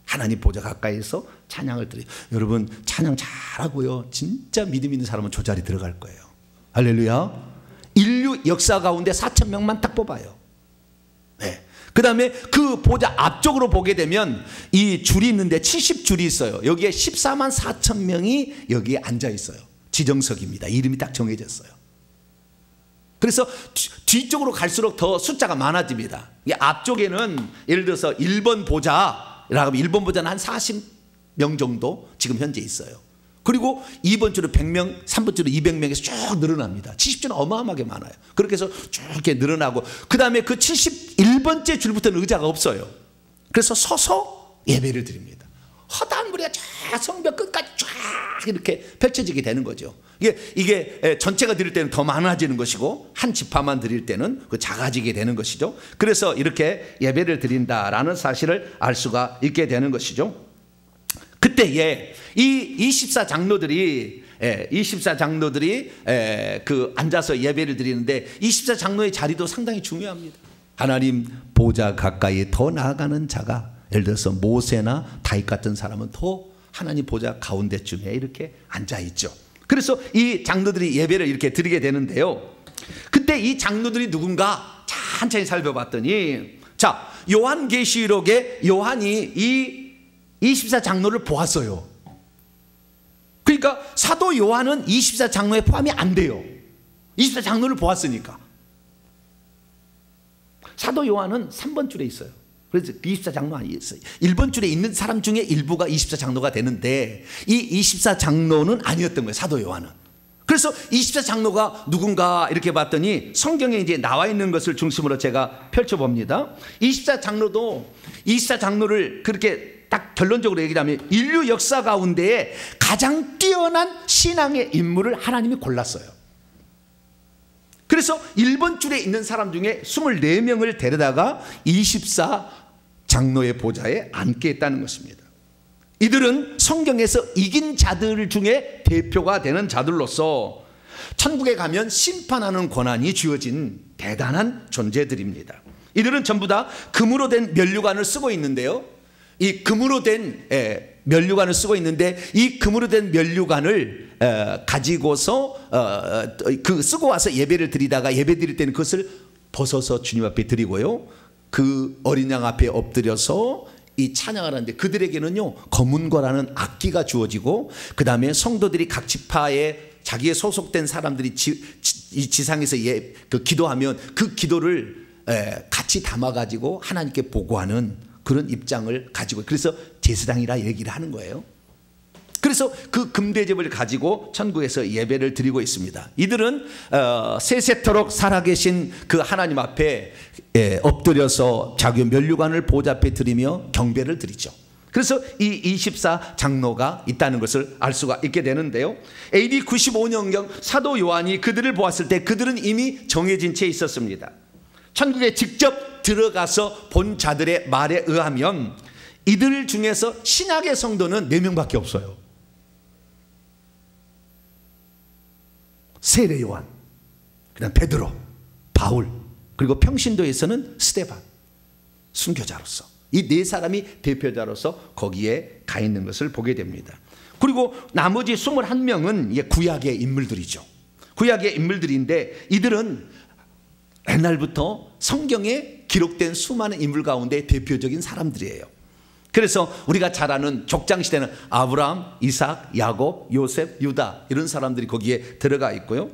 [SPEAKER 1] 하나님 보좌 가까이서 찬양을 드려요. 여러분, 찬양 잘하고요, 진짜 믿음 있는 사람은 저 자리 들어갈 거예요. 할렐루야. 인류 역사 가운데 4천 명만 딱 뽑아요. 네. 그 다음에 그 보좌 앞쪽으로 보게 되면 이 줄이 있는데 70줄이 있어요. 여기에 14만 4천 명이 여기에 앉아 있어요. 지정석입니다. 이름이 딱 정해졌어요. 그래서 뒤쪽으로 갈수록 더 숫자가 많아집니다. 앞쪽에는 예를 들어서 1번 보자라고 하면 1번 보자는 한 40명 정도 지금 현재 있어요. 그리고 2번 줄은 100명, 3번 줄은 200명에서 쭉 늘어납니다. 70줄은 어마어마하게 많아요. 그렇게 해서 쭉 이렇게 늘어나고, 그 다음에 그 71번째 줄부터는 의자가 없어요. 그래서 서서 예배를 드립니다. 허다한 무리가 쫙 성벽 끝까지 쫙 이렇게 펼쳐지게 되는 거죠. 이게 전체가 드릴 때는 더 많아지는 것이고, 한 지파만 드릴 때는 작아지게 되는 것이죠. 그래서 이렇게 예배를 드린다라는 사실을 알 수가 있게 되는 것이죠. 그때에 이 24장로들이 그 앉아서 예배를 드리는데, 24장로의 자리도 상당히 중요합니다. 하나님 보좌 가까이 더 나아가는 자가, 예를 들어서 모세나 다윗 같은 사람은 더 하나님 보좌 가운데쯤에 이렇게 앉아 있죠. 그래서 이 장로들이 예배를 이렇게 드리게 되는데요. 그때 이 장로들이 누군가 천천히 살펴봤더니, 자, 요한계시록에 요한이 이 24장로를 보았어요. 그러니까 사도 요한은 24장로에 포함이 안 돼요. 24장로를 보았으니까. 사도 요한은 3번 줄에 있어요. 그래서 24장로 아니었어요. 1번 줄에 있는 사람 중에 일부가 24장로가 되는데, 이 24장로는 아니었던 거예요, 사도 요한은. 그래서 24장로가 누군가 이렇게 봤더니, 성경에 이제 나와 있는 것을 중심으로 제가 펼쳐봅니다. 24장로를 그렇게 딱 결론적으로 얘기하면, 인류 역사 가운데에 가장 뛰어난 신앙의 인물을 하나님이 골랐어요. 그래서 1번 줄에 있는 사람 중에 24명을 데려다가 24장로의 보좌에 앉게 했다는 것입니다. 이들은 성경에서 이긴 자들 중에 대표가 되는 자들로서 천국에 가면 심판하는 권한이 주어진 대단한 존재들입니다. 이들은 전부 다 금으로 된 면류관을 쓰고 있는데요. 이 금으로 된 면류관을 쓰고 있는데, 이 금으로 된 면류관을 가지고서 쓰고 와서 예배를 드리다가, 예배 드릴 때는 그것을 벗어서 주님 앞에 드리고요, 그 어린 양 앞에 엎드려서 이 찬양을 하는데, 그들에게는요 검은거라는 악기가 주어지고, 그 다음에 성도들이 각 지파에 자기에 소속된 사람들이 지상에서 기도하면 그 기도를 같이 담아가지고 하나님께 보고하는 그런 입장을 가지고, 그래서 제사장이라 얘기를 하는 거예요. 그래서 그 금대접을 가지고 천국에서 예배를 드리고 있습니다. 이들은 세세토록 살아계신 그 하나님 앞에 엎드려서 자기 면류관을 보좌 앞에 드리며 경배를 드리죠. 그래서 이 24장로가 있다는 것을 알 수가 있게 되는데요. AD 95년경 사도 요한이 그들을 보았을 때 그들은 이미 정해진 채 있었습니다. 천국에 직접 들어가서 본 자들의 말에 의하면 이들 중에서 신약의 성도는 4명밖에 없어요. 세례 요한, 그다음 베드로, 바울, 그리고 평신도에서는 스데반, 순교자로서 이 4사람이 대표자로서 거기에 가 있는 것을 보게 됩니다. 그리고 나머지 21명은 구약의 인물들이죠. 구약의 인물들인데, 이들은 옛날부터 성경에 기록된 수많은 인물 가운데 대표적인 사람들이에요. 그래서 우리가 잘 아는 족장시대는 아브라함, 이삭, 야곱, 요셉, 유다, 이런 사람들이 거기에 들어가 있고요.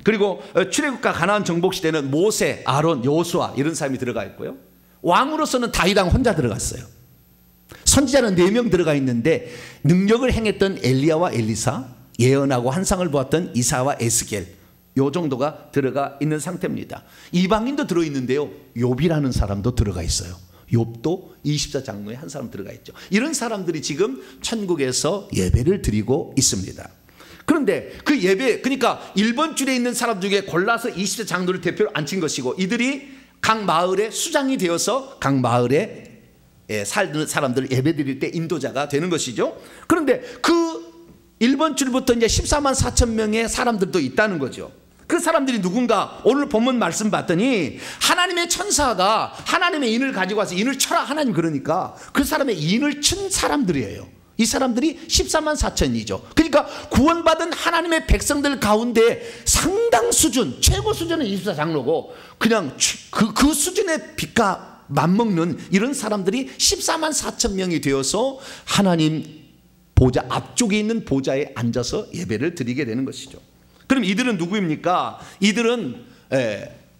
[SPEAKER 1] 그리고 출애굽과 가나안 정복시대는 모세, 아론, 여호수아, 이런 사람이 들어가 있고요. 왕으로서는 다윗 왕 혼자 들어갔어요. 선지자는 4명 들어가 있는데, 능력을 행했던 엘리야와 엘리사, 예언하고 환상을 보았던 이사와 에스겔, 요 정도가 들어가 있는 상태입니다. 이방인도 들어있는데요, 욥이라는 사람도 들어가 있어요. 욥도 24장로에 한 사람 들어가 있죠. 이런 사람들이 지금 천국에서 예배를 드리고 있습니다. 그런데 그 예배, 그러니까 1번 줄에 있는 사람 중에 골라서 24장로를 대표로 앉힌 것이고, 이들이 각 마을의 수장이 되어서 각 마을에 살는 사람들을 예배 드릴 때 인도자가 되는 것이죠. 그런데 그 1번 줄부터 이제 14만 4천 명의 사람들도 있다는 거죠. 그 사람들이 누군가, 오늘 본문 말씀 봤더니 하나님의 천사가 하나님의 인을 가지고 와서 인을 쳐라, 하나님 그러니까 그 사람의 인을 친 사람들이에요. 이 사람들이 14만 4천이죠. 그러니까 구원받은 하나님의 백성들 가운데 상당 수준, 최고 수준은 24장로고, 그냥 그 수준의 빛과 맞먹는 이런 사람들이 14만 4천 명이 되어서 하나님 보좌 앞쪽에 있는 보좌에 앉아서 예배를 드리게 되는 것이죠. 그럼 이들은 누구입니까? 이들은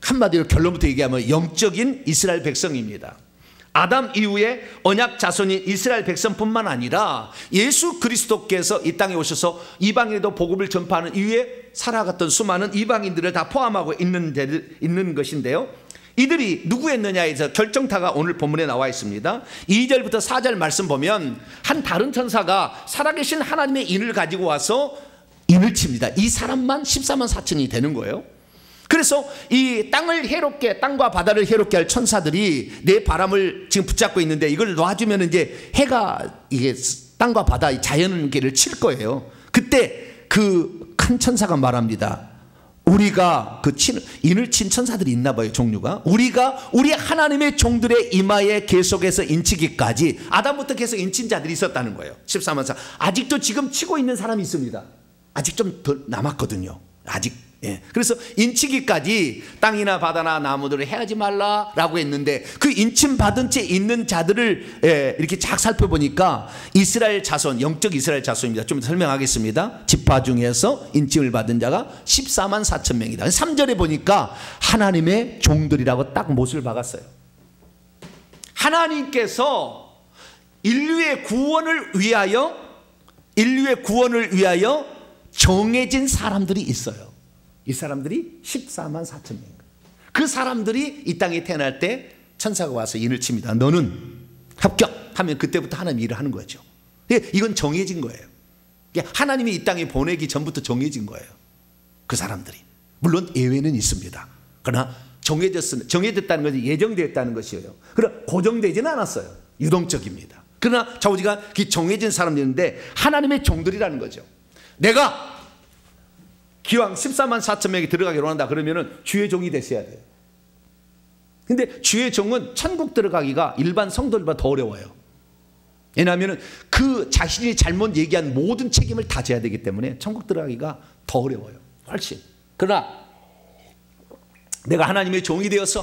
[SPEAKER 1] 한마디로 결론부터 얘기하면 영적인 이스라엘 백성입니다. 아담 이후에 언약 자손인 이스라엘 백성뿐만 아니라 예수 그리스도께서 이 땅에 오셔서 이방인에도 복음을 전파하는 이후에 살아갔던 수많은 이방인들을 다 포함하고 있는 것인데요. 이들이 누구였느냐에서 결정타가 오늘 본문에 나와 있습니다. 2절부터 4절 말씀 보면 한 다른 천사가 살아계신 하나님의 인을 가지고 와서 인을 칩니다. 이 사람만 14만 4천이 되는 거예요. 그래서 이 땅과 바다를 해롭게 할 천사들이 내 바람을 지금 붙잡고 있는데 이걸 놔주면 이제 해가 이게 땅과 바다 자연계를 칠 거예요. 그때 그 큰 천사가 말합니다. 우리가 인을 친 천사들이 있나 봐요, 종류가. 우리가 우리 하나님의 종들의 이마에 계속해서 인치기까지 아담부터 계속 인친 자들이 있었다는 거예요. 14만 사. 아직도 지금 치고 있는 사람이 있습니다. 아직 좀 더 남았거든요. 아직. 예. 그래서 인치기까지 땅이나 바다나 나무들을 해하지 말라라고 했는데 그 인침 받은 채 있는 자들을 이렇게 쫙 살펴보니까 이스라엘 자손, 영적 이스라엘 자손입니다. 좀 설명하겠습니다. 지파 중에서 인침을 받은 자가 14만 4천 명이다. 3절에 보니까 하나님의 종들이라고 딱 못을 박았어요. 하나님께서 인류의 구원을 위하여 정해진 사람들이 있어요. 이 사람들이 14만 4천 명. 그 사람들이 이 땅에 태어날 때 천사가 와서 인을 칩니다. 너는 합격하면 그때부터 하나님 일을 하는 거죠. 이건 정해진 거예요. 하나님이 이 땅에 보내기 전부터 정해진 거예요. 그 사람들이. 물론 예외는 있습니다. 그러나 정해졌다는 것이 예정되었다는 것이에요. 그러나 고정되지는 않았어요. 유동적입니다. 그러나 좌우지간 정해진 사람들인데 하나님의 종들이라는 거죠. 내가 기왕 14만 4천 명이 들어가기로 한다 그러면은 주의 종이 되셔야 돼요. 근데 주의 종은 천국 들어가기가 일반 성도들보다 더 어려워요. 왜냐하면 그 자신이 잘못 얘기한 모든 책임을 다 져야 되기 때문에 천국 들어가기가 더 어려워요. 훨씬. 그러나 내가 하나님의 종이 되어서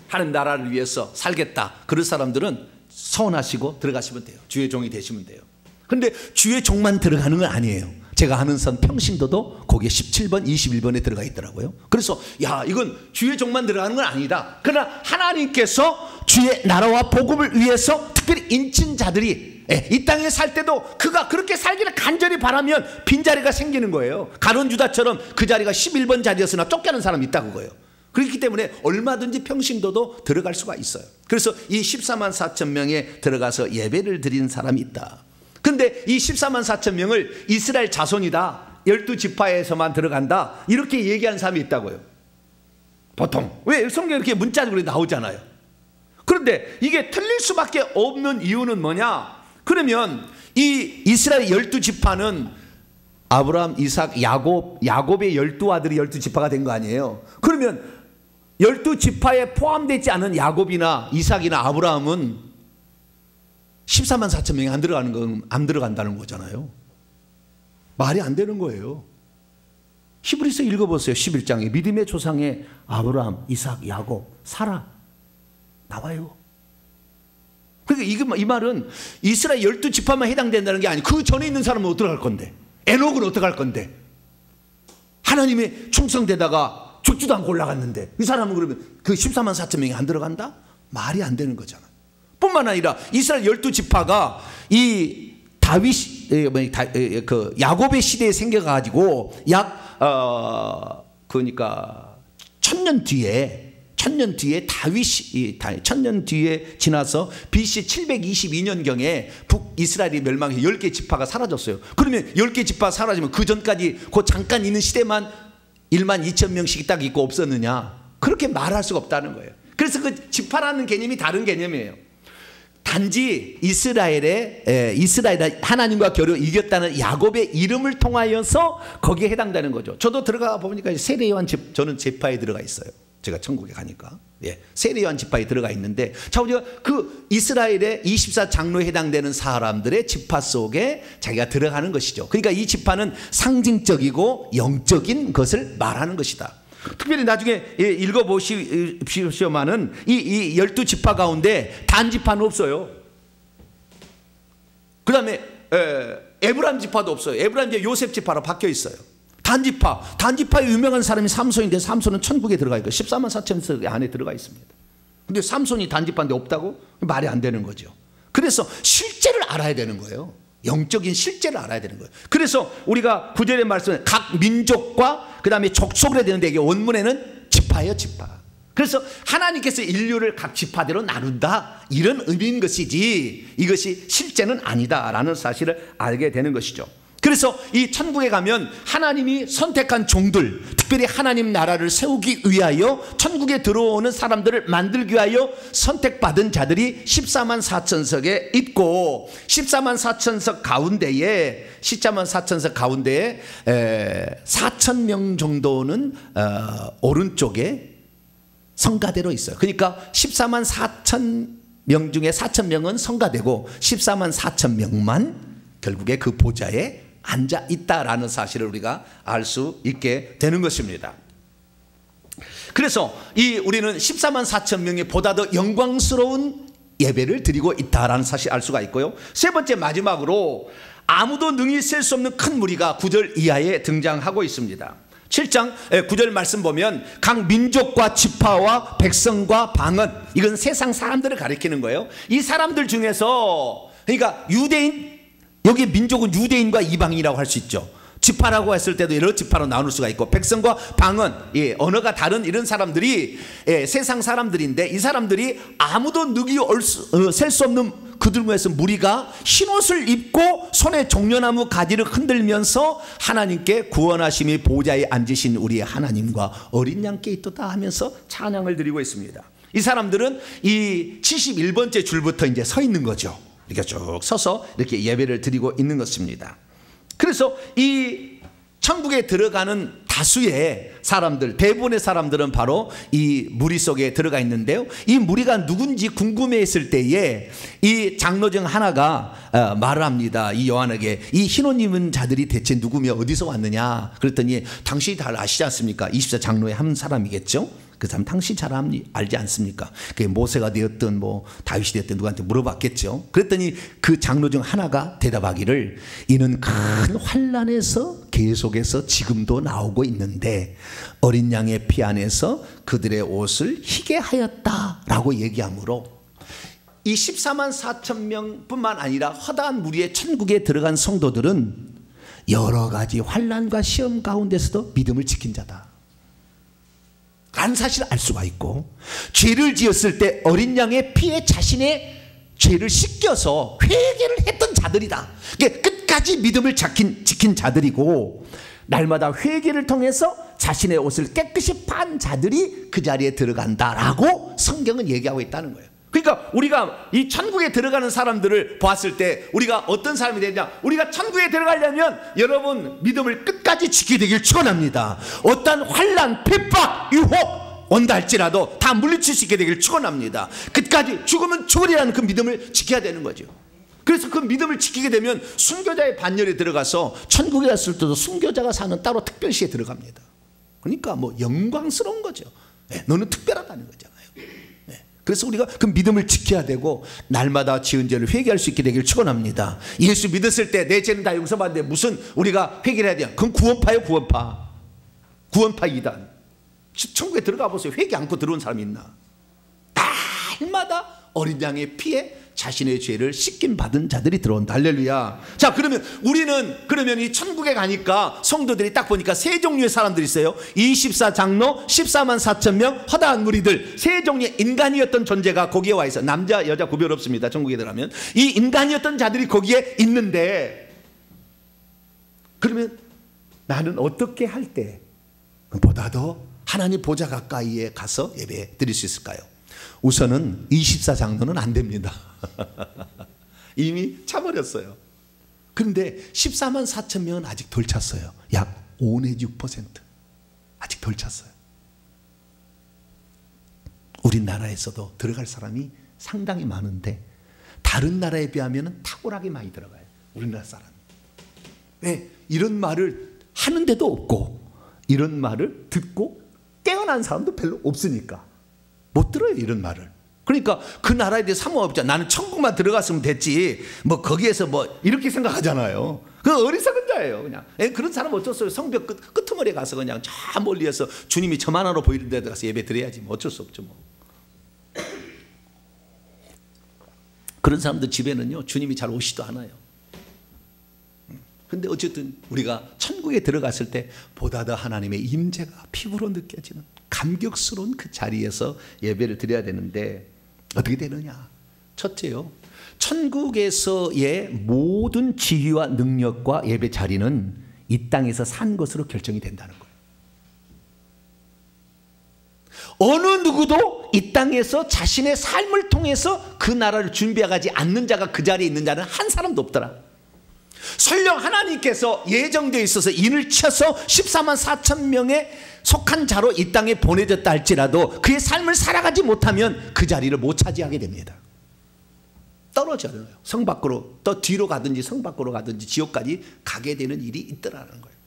[SPEAKER 1] 하나님 나라를 위해서 살겠다. 그런 사람들은 서원하시고 들어가시면 돼요. 주의 종이 되시면 돼요. 그런데 주의 종만 들어가는 건 아니에요. 제가 아는 선 평신도도 거기에 17번, 21번에 들어가 있더라고요. 그래서 이건 주의 종만 들어가는 건 아니다. 그러나 하나님께서 주의 나라와 복음을 위해서 특별히 인친 자들이 이 땅에 살 때도 그가 그렇게 살기를 간절히 바라면 빈자리가 생기는 거예요. 가룟 유다처럼 그 자리가 11번 자리였으나 쫓겨난 사람이 있다 그거예요. 그렇기 때문에 얼마든지 평신도도 들어갈 수가 있어요. 그래서 이 14만 4천 명에 들어가서 예배를 드리는 사람이 있다. 근데 이 14만 4천 명을 이스라엘 자손이다, 12지파에서만 들어간다, 이렇게 얘기하는 사람이 있다고요. 보통. 왜? 성경에 이렇게 문자적으로 나오잖아요. 그런데 이게 틀릴 수밖에 없는 이유는 뭐냐? 그러면 이 이스라엘 12지파는 아브라함, 이삭, 야곱의 12아들이 12지파가 된 거 아니에요. 그러면 12지파에 포함되지 않은 야곱이나 이삭이나 아브라함은 14만 4천 명이 안 들어간다는 거잖아요. 말이 안 되는 거예요. 히브리서 읽어보세요. 11장에 믿음의 조상의 아브라함, 이삭, 야곱, 사라 나와요. 그러니까 이 말은 이스라엘 12지파만 해당된다는 게 아니고 그 전에 있는 사람은 어떡할 건데, 에녹은 어떡할 건데, 하나님의 충성되다가 죽지도 않고 올라갔는데 이 사람은 그러면 그 14만 4천 명이 안 들어간다? 말이 안 되는 거잖아요. 뿐만 아니라 이스라엘 12지파가 이 야곱의 시대에 생겨가지고 그러니까 천년 뒤에 천년 뒤에 지나서 BC 722년경에 북이스라엘이 멸망해 10개 지파가 사라졌어요. 그러면 10개 지파 사라지면 그 전까지 그 잠깐 있는 시대만 1만 2천 명씩 딱 있고 없었느냐? 그렇게 말할 수가 없다는 거예요. 그래서 그 지파라는 개념이 다른 개념이에요. 단지 이스라엘의 하나님과 겨루 이겼다는 야곱의 이름을 통하여서 거기에 해당되는 거죠. 저도 들어가 보니까 세례요한 저는 지파에 들어가 있어요. 제가 천국에 가니까 세례요한 지파에 들어가 있는데, 자, 우리가 그 이스라엘의 24장로에 해당되는 사람들의 지파 속에 자기가 들어가는 것이죠. 그러니까 이 지파는 상징적이고 영적인 것을 말하는 것이다. 특별히 나중에 읽어보시오만은 이 12지파 가운데 단지파는 없어요. 그 다음에 에브라임 지파도 없어요. 에브라임 이제 요셉 지파로 바뀌어 있어요. 단지파의 유명한 사람이 삼손인데 삼손은 천국에 들어가 있고 14만 4천석 안에 들어가 있습니다. 근데 삼손이 단지파인데 없다고? 말이 안 되는 거죠. 그래서 실제를 알아야 되는 거예요. 영적인 실제를 알아야 되는 거예요. 그래서 우리가 9절의 말씀은 각 민족과 그 다음에 족속을 해야 되는데 이게 원문에는 지파예요, 지파. 그래서 하나님께서 인류를 각 지파대로 나눈다, 이런 의미인 것이지 이것이 실제는 아니다라는 사실을 알게 되는 것이죠. 그래서 이 천국에 가면 하나님이 선택한 종들, 특별히 하나님 나라를 세우기 위하여 천국에 들어오는 사람들을 만들기 위하여 선택받은 자들이 14만 4천석에 있고, 14만 4천석 가운데에 4천 명 정도는 오른쪽에 성가대로 있어요. 그러니까 14만 4천 명 중에 4천 명은 성가되고 14만 4천 명만 결국에 그 보좌에 앉아 있다라는 사실을 우리가 알 수 있게 되는 것입니다. 그래서 우리는 14만 4천 명이 보다 더 영광스러운 예배를 드리고 있다라는 사실을 알 수가 있고요. 세 번째, 마지막으로 아무도 능히 셀 수 없는 큰 무리가 9절 이하에 등장하고 있습니다. 7장 9절 말씀 보면 각 민족과 지파와 백성과 방언, 이건 세상 사람들을 가리키는 거예요. 이 사람들 중에서, 그러니까 유대인, 여기 민족은 유대인과 이방인이라고 할 수 있죠. 지파라고 했을 때도 여러 지파로 나눌 수가 있고, 백성과 방언, 언어가 다른 이런 사람들이 세상 사람들인데, 이 사람들이 아무도 능히 셀 수 없는 그들 중에서 무리가 흰옷을 입고 손에 종려나무 가지를 흔들면서 하나님께 구원하심이 보좌에 앉으신 우리의 하나님과 어린 양께 있도다 하면서 찬양을 드리고 있습니다. 이 사람들은 이 71번째 줄부터 이제 서 있는 거죠. 이렇게 쭉 서서 이렇게 예배를 드리고 있는 것입니다. 그래서 이 천국에 들어가는 다수의 사람들, 대부분의 사람들은 바로 이 무리 속에 들어가 있는데요, 이 무리가 누군지 궁금해했을 때에 이 장로 중 하나가 말을 합니다. 이 요한에게 이 흰옷 입은 자들이 대체 누구며 어디서 왔느냐 그랬더니, 당신이 다 아시지 않습니까? 24 장로의 한 사람이겠죠. 그 사람 당신 잘 알지 않습니까? 그게 모세가 되었든 뭐 다윗이 되었든 누구한테 물어봤겠죠. 그랬더니 그 장로 중 하나가 대답하기를, 이는 큰 환난에서 계속해서 지금도 나오고 있는데 어린 양의 피 안에서 그들의 옷을 희게 하였다라고 얘기하므로, 이 14만 4천 명뿐만 아니라 허다한 무리의 천국에 들어간 성도들은 여러 가지 환난과 시험 가운데서도 믿음을 지킨 자다 라는 사실을 알 수가 있고, 죄를 지었을 때 어린 양의 피에 자신의 죄를 씻겨서 회개를 했던 자들이다. 끝까지 믿음을 지킨 자들이고, 날마다 회개를 통해서 자신의 옷을 깨끗이 판 자들이 그 자리에 들어간다라고 성경은 얘기하고 있다는 거예요. 그러니까 우리가 이 천국에 들어가는 사람들을 보았을 때 우리가 어떤 사람이 되냐, 우리가 천국에 들어가려면 여러분 믿음을 끝까지 지키게 되길 축원합니다. 어떤 환난, 핍박, 유혹 온다 할지라도 다 물리칠 수 있게 되길 축원합니다. 끝까지 죽으면 죽으리라는 그 믿음을 지켜야 되는 거죠. 그래서 그 믿음을 지키게 되면 순교자의 반열에 들어가서 천국에 갔을 때도 순교자가 사는 따로 특별시에 들어갑니다. 그러니까 뭐 영광스러운 거죠. 너는 특별하다는 거잖아요. 그래서 우리가 그 믿음을 지켜야 되고, 날마다 지은 죄를 회개할 수 있게 되길 축원합니다. 예수 믿었을 때 내 죄는 다 용서받는데 무슨 우리가 회개를 해야 돼요? 그건 구원파예요, 구원파. 구원파 이단. 천국에 들어가 보세요. 회개 않고 들어온 사람이 있나? 날마다 어린 양의 피에 자신의 죄를 씻김 받은 자들이 들어온다. 할렐루야. 자, 그러면 우리는 이 천국에 가니까 성도들이 딱 보니까 세 종류의 사람들이 있어요. 24 장로, 14만 4천 명, 허다한 무리들, 세 종류의 인간이었던 존재가 거기에 와 있어. 남자 여자 구별 없습니다. 천국에 들어가면 이 인간이었던 자들이 거기에 있는데, 그러면 나는 어떻게 할 때 보다 더 하나님 보좌 가까이에 가서 예배 드릴 수 있을까요? 우선은 24 장로는 안 됩니다. 이미 차버렸어요. 그런데 14만 4천 명은 아직 덜 찼어요. 약 5 내지 6% 아직 덜 찼어요. 우리나라에서도 들어갈 사람이 상당히 많은데 다른 나라에 비하면 탁월하게 많이 들어가요. 우리나라 사람. 왜? 이런 말을 하는 데도 없고 이런 말을 듣고 깨어난 사람도 별로 없으니까 못 들어요, 이런 말을. 그러니까 그 나라에 대해 사모가 없잖아. 나는 천국만 들어갔으면 됐지 뭐 거기에서 뭐 이렇게 생각하잖아요. 그 어리석은 자예요. 그냥 그런 사람 어쩔 수 없어요. 성벽 끄트머리에 가서 그냥 저 멀리에서 주님이 저만 하러 보이는 데 가서 예배 드려야지 뭐 어쩔 수 없죠 뭐. 그런 사람들 집에는요 주님이 잘 오시도 않아요. 근데 어쨌든 우리가 천국에 들어갔을 때 보다 더 하나님의 임재가 피부로 느껴지는 감격스러운 그 자리에서 예배를 드려야 되는데 어떻게 되느냐. 첫째요, 천국에서의 모든 지위와 능력과 예배 자리는 이 땅에서 산 것으로 결정이 된다는 거예요. 어느 누구도 이 땅에서 자신의 삶을 통해서 그 나라를 준비하지 않는 자가 그 자리에 있는 자는 한 사람도 없더라. 설령 하나님께서 예정되어 있어서 인을 쳐서 14만 4천 명에 속한 자로 이 땅에 보내졌다 할지라도 그의 삶을 살아가지 못하면 그 자리를 못 차지하게 됩니다. 떨어져요. 성 밖으로 또 뒤로 가든지 성 밖으로 가든지 지옥까지 가게 되는 일이 있더라는 거예요.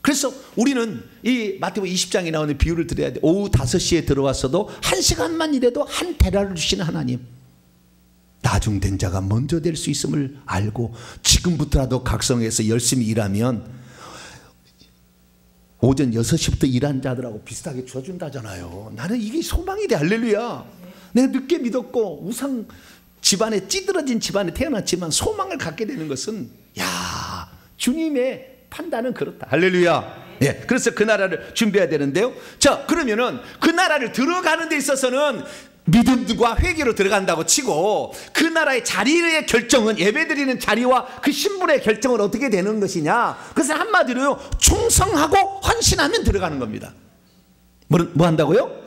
[SPEAKER 1] 그래서 우리는 이 마태복음 20장에 나오는 비유를 드려야 돼. 오후 5시에 들어왔어도 1시간만 일해도 한 데나를 주시는 하나님, 나중된 자가 먼저 될 수 있음을 알고 지금부터라도 각성해서 열심히 일하면 오전 6시부터 일한 자들하고 비슷하게 주어준다잖아요. 나는 이게 소망이 돼. 할렐루야. 내가 늦게 믿었고 우상 집안에 찌들어진 집안에 태어났지만 소망을 갖게 되는 것은 야 주님의 판단은 그렇다. 할렐루야. 예, 그래서 그 나라를 준비해야 되는데요. 자, 그러면은 그 나라를 들어가는 데 있어서는 믿음과 회개로 들어간다고 치고 그 나라의 자리의 결정은 예배드리는 자리와 그 신분의 결정은 어떻게 되는 것이냐. 그것은 한마디로요 충성하고 헌신하면 들어가는 겁니다. 뭐 한다고요?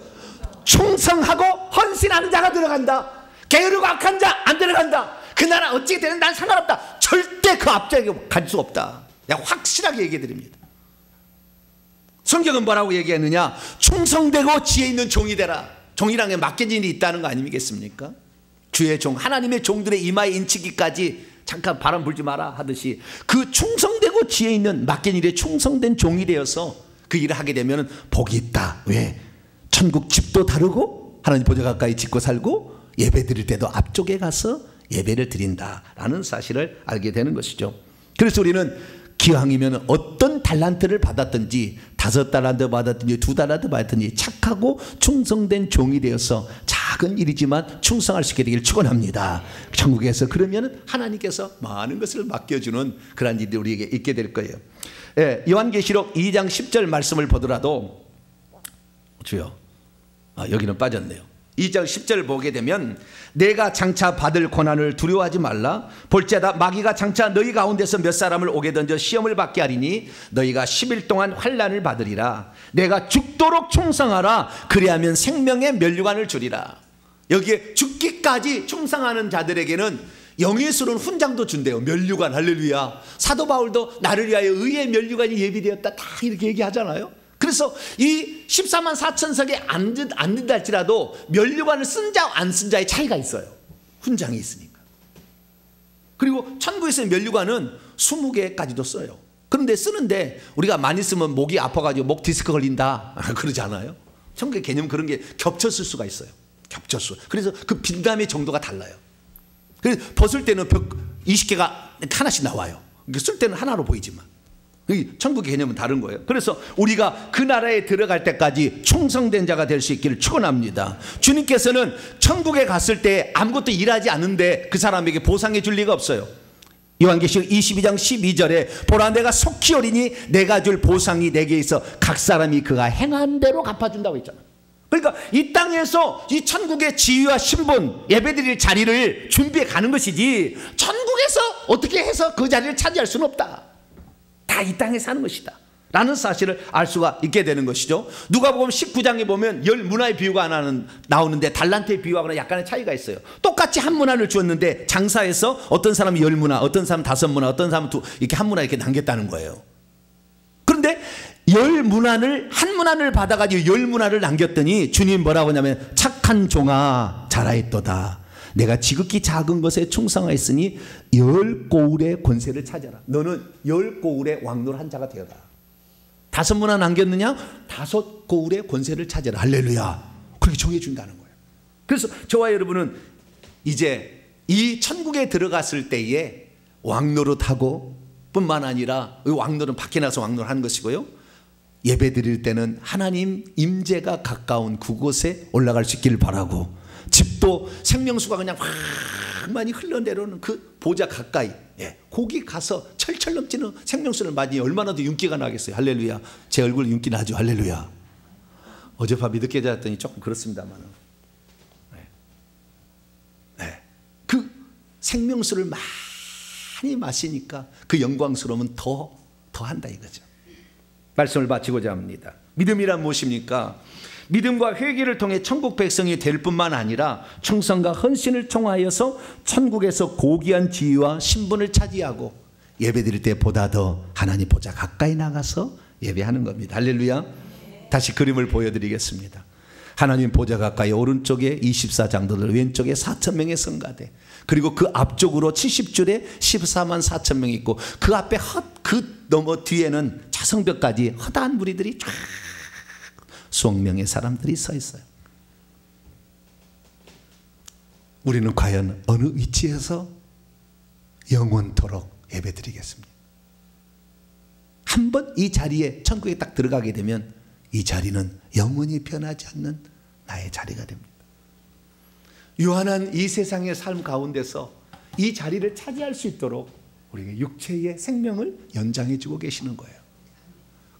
[SPEAKER 1] 충성하고 헌신하는 자가 들어간다. 게으르고 악한 자 안 들어간다. 그 나라 어찌 되는 난 상관없다. 절대 그 앞자리에 갈 수 없다. 내가 확실하게 얘기해 드립니다. 성경은 뭐라고 얘기했느냐. 충성되고 지혜 있는 종이 되라. 종이란 게 맡겨진 일이 있다는 거 아니겠습니까? 주의 종, 하나님의 종들의 이마에 인치기까지 잠깐 바람 불지 마라 하듯이 그 충성되고 지혜 있는 맡긴 일에 충성된 종이 되어서 그 일을 하게 되면 복이 있다. 왜? 천국 집도 다르고 하나님 보좌 가까이 짓고 살고 예배 드릴 때도 앞쪽에 가서 예배를 드린다라는 사실을 알게 되는 것이죠. 그래서 우리는 기왕이면 어떤 달란트를 받았든지 5달란트 받았든지 2달란트 받았든지 착하고 충성된 종이 되어서 작은 일이지만 충성할 수 있게 되기를 축원합니다. 천국에서 그러면 하나님께서 많은 것을 맡겨주는 그런 일이 우리에게 있게 될 거예요. 예, 요한계시록 2장 10절 말씀을 보더라도 주여 여기는 빠졌네요. 2장 10절 보게 되면 내가 장차 받을 고난을 두려워하지 말라. 볼지어다 마귀가 장차 너희 가운데서 몇 사람을 오게 던져 시험을 받게 하리니 너희가 10일 동안 환난을 받으리라. 내가 죽도록 충성하라. 그리하면 생명의 면류관을 주리라. 여기에 죽기까지 충성하는 자들에게는 영예스러운 훈장도 준대요. 면류관. 할렐루야. 사도 바울도 나를 위하여 의의 면류관이 예비되었다 다 이렇게 얘기하잖아요. 그래서 이 14만 4천석에 앉는다 할지라도 면류관을 쓴 자 안 쓴 자의 차이가 있어요. 훈장이 있으니까. 그리고 천국에서의 면류관은 20개까지도 써요. 그런데 쓰는데 우리가 많이 쓰면 목이 아파가지고 목 디스크 걸린다 그러지 않아요? 천국의 개념 그런 게 겹쳤을 수가 있어요. 겹쳤어. 그래서 그 빈담의 정도가 달라요. 그래서 벗을 때는 20개가 하나씩 나와요. 쓸 때는 하나로 보이지만 천국의 개념은 다른 거예요. 그래서 우리가 그 나라에 들어갈 때까지 충성된 자가 될 수 있기를 축원합니다. 주님께서는 천국에 갔을 때 아무것도 일하지 않는데 그 사람에게 보상해 줄 리가 없어요. 요한계시록 22장 12절에 보라 내가 속히 오리니 내가 줄 보상이 내게 있어 각 사람이 그가 행한 대로 갚아준다고 했잖아요. 그러니까 이 땅에서 이 천국의 지위와 신분 예배드릴 자리를 준비해 가는 것이지 천국에서 어떻게 해서 그 자리를 차지할 수는 없다. 다 이 땅에 사는 것이다 라는 사실을 알 수가 있게 되는 것이죠. 누가복음 19장에 보면 10문화의 비유가 나오는데 달란트의 비유하고는 약간의 차이가 있어요. 똑같이 한 문화를 주었는데 장사해서 어떤 사람이 10문화, 어떤 사람은 5문화, 어떤 사람은 이렇게 한 문화 이렇게 남겼다는 거예요. 그런데 10문화를 한 문화를 받아가지고 10문화를 남겼더니 주님 뭐라고 하냐면 착한 종아 잘하였도다. 내가 지극히 작은 것에 충성하였으니 10고울의 권세를 찾아라. 너는 10고울의 왕노를 한 자가 되어라. 5문화 남겼느냐? 5고울의 권세를 찾아라. 할렐루야. 그렇게 정해준다는 거예요. 그래서 저와 여러분은 이제 이 천국에 들어갔을 때에 왕노릇하고 뿐만 아니라 왕노릇은 밖에 나서 왕노릇하는 것이고요, 예배 드릴 때는 하나님 임재가 가까운 그곳에 올라갈 수 있기를 바라고, 집도 생명수가 그냥 확 많이 흘러내려오는 그 보좌 가까이, 거기 가서 철철 넘치는 생명수를 맞으니 얼마나 더 윤기가 나겠어요. 할렐루야. 제 얼굴 윤기 나죠. 할렐루야. 어젯밤 늦게 잤더니 조금 그렇습니다만, 그 생명수를 많이 마시니까 그 영광스러움은 더 한다 이거죠. 말씀을 마치고자 합니다. 믿음이란 무엇입니까? 믿음과 회개를 통해 천국 백성이 될 뿐만 아니라 충성과 헌신을 통하여서 천국에서 고귀한 지위와 신분을 차지하고 예배드릴 때 보다 더 하나님 보좌 가까이 나가서 예배하는 겁니다. 할렐루야. 다시 그림을 보여드리겠습니다. 하나님 보좌 가까이 오른쪽에 24장로들, 왼쪽에 4,000명의 성가대, 그리고 그 앞쪽으로 70줄에 14만 4천 명이 있고, 그 앞에 그 너머 뒤에는 자성벽까지 허다한 무리들이 쫙 수억 명의 사람들이 서 있어요. 우리는 과연 어느 위치에서 영원토록 예배드리겠습니까? 한번 이 자리에 천국에 딱 들어가게 되면 이 자리는 영원히 변하지 않는 나의 자리가 됩니다. 유한한 이 세상의 삶 가운데서 이 자리를 차지할 수 있도록 우리에게 육체의 생명을 연장해 주고 계시는 거예요.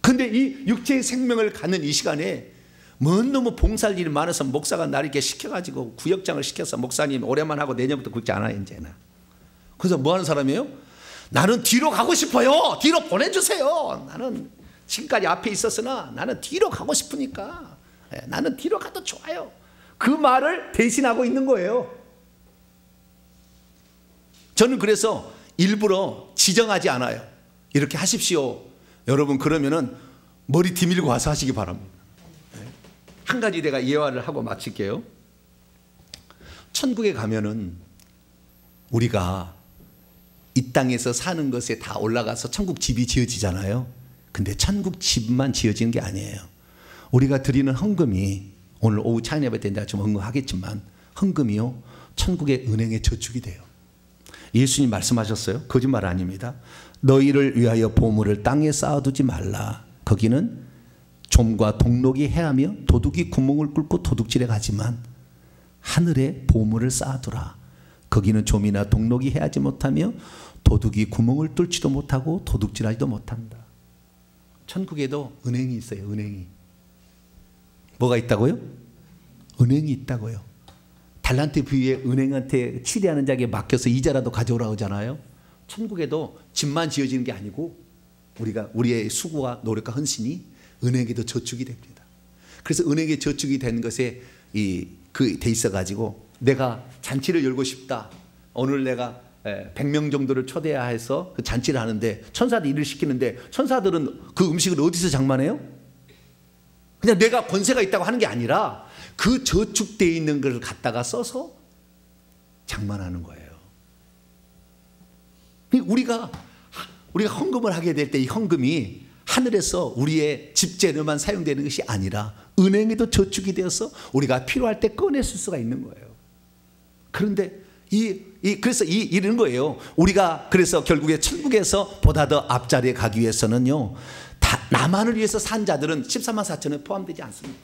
[SPEAKER 1] 그런데 이 육체의 생명을 갖는 이 시간에 너무 봉사할 일이 많아서 목사가 나를 이렇게 시켜가지고 구역장을 시켜서 목사님 올해만 하고 내년부터 굵지 않아요 이제는. 그래서 뭐 하는 사람이에요? 나는 뒤로 가고 싶어요. 뒤로 보내주세요. 나는 지금까지 앞에 있었으나 나는 뒤로 가고 싶으니까, 나는 뒤로 가도 좋아요. 그 말을 대신하고 있는 거예요. 저는 그래서 일부러 지정하지 않아요. 이렇게 하십시오. 여러분 그러면은 머리 뒤밀고 와서 하시기 바랍니다. 한 가지 내가 예화를 하고 마칠게요. 천국에 가면은 우리가 이 땅에서 사는 것에 다 올라가서 천국 집이 지어지잖아요. 근데 천국 집만 지어지는 게 아니에요. 우리가 드리는 헌금이, 오늘 오후 찬양 예배 때 내가 좀 헌금하겠지만, 헌금이요 천국의 은행에 저축이 돼요. 예수님 말씀하셨어요. 거짓말 아닙니다. 너희를 위하여 보물을 땅에 쌓아두지 말라. 거기는 좀과 동록이 해하며 도둑이 구멍을 뚫고 도둑질해 가지만 하늘에 보물을 쌓아두라. 거기는 좀이나 동록이 해하지 못하며 도둑이 구멍을 뚫지도 못하고 도둑질하지도 못한다. 천국에도 은행이 있어요. 은행이. 뭐가 있다고요? 은행이 있다고요. 달란트 비유에 은행한테 취대하는 자에게 맡겨서 이자라도 가져오라고 하잖아요. 천국에도 집만 지어지는 게 아니고 우리의 수고와 노력과 헌신이 은행에도 저축이 됩니다. 그래서 은행에 저축이 된 것에 돼 있어 가지고 내가 잔치를 열고 싶다. 오늘 내가 100명 정도를 초대해서 그 잔치를 하는데 천사들 일을 시키는데 천사들은 그 음식을 어디서 장만해요? 그냥 내가 권세가 있다고 하는 게 아니라 그 저축되어 있는 걸 갖다가 써서 장만하는 거예요. 우리가 헌금을 하게 될 때 이 헌금이 하늘에서 우리의 집재료만 사용되는 것이 아니라 은행에도 저축이 되어서 우리가 필요할 때 꺼냈을 수가 있는 거예요. 그런데 그래서 이런 거예요. 우리가 그래서 결국에 천국에서 보다 더 앞자리에 가기 위해서는요, 나만을 위해서 산 자들은 14만 4천에 포함되지 않습니다.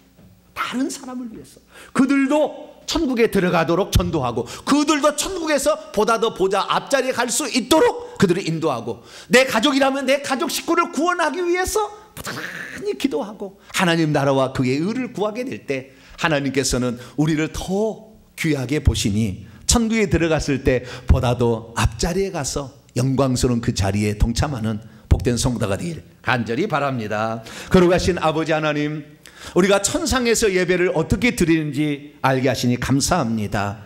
[SPEAKER 1] 다른 사람을 위해서 그들도 천국에 들어가도록 전도하고, 그들도 천국에서 보다 더 보좌 앞자리에 갈 수 있도록 그들을 인도하고, 내 가족이라면 내 가족 식구를 구원하기 위해서 부단히 기도하고 하나님 나라와 그의 의를 구하게 될 때 하나님께서는 우리를 더 귀하게 보시니 천국에 들어갔을 때 보다 더 앞자리에 가서 영광스러운 그 자리에 동참하는 복된 성도가 되길 간절히 바랍니다. 거룩하신 아버지 하나님, 우리가 천상에서 예배를 어떻게 드리는지 알게 하시니 감사합니다.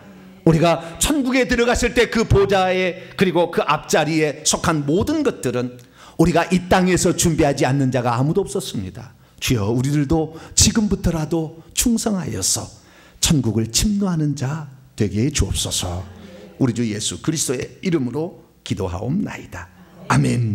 [SPEAKER 1] 우리가 천국에 들어갔을 때 그 보좌에, 그리고 그 앞자리에 속한 모든 것들은 우리가 이 땅에서 준비하지 않는 자가 아무도 없었습니다. 주여, 우리들도 지금부터라도 충성하여서 천국을 침노하는 자 되게 해 주옵소서. 우리 주 예수 그리스도의 이름으로 기도하옵나이다. 아멘.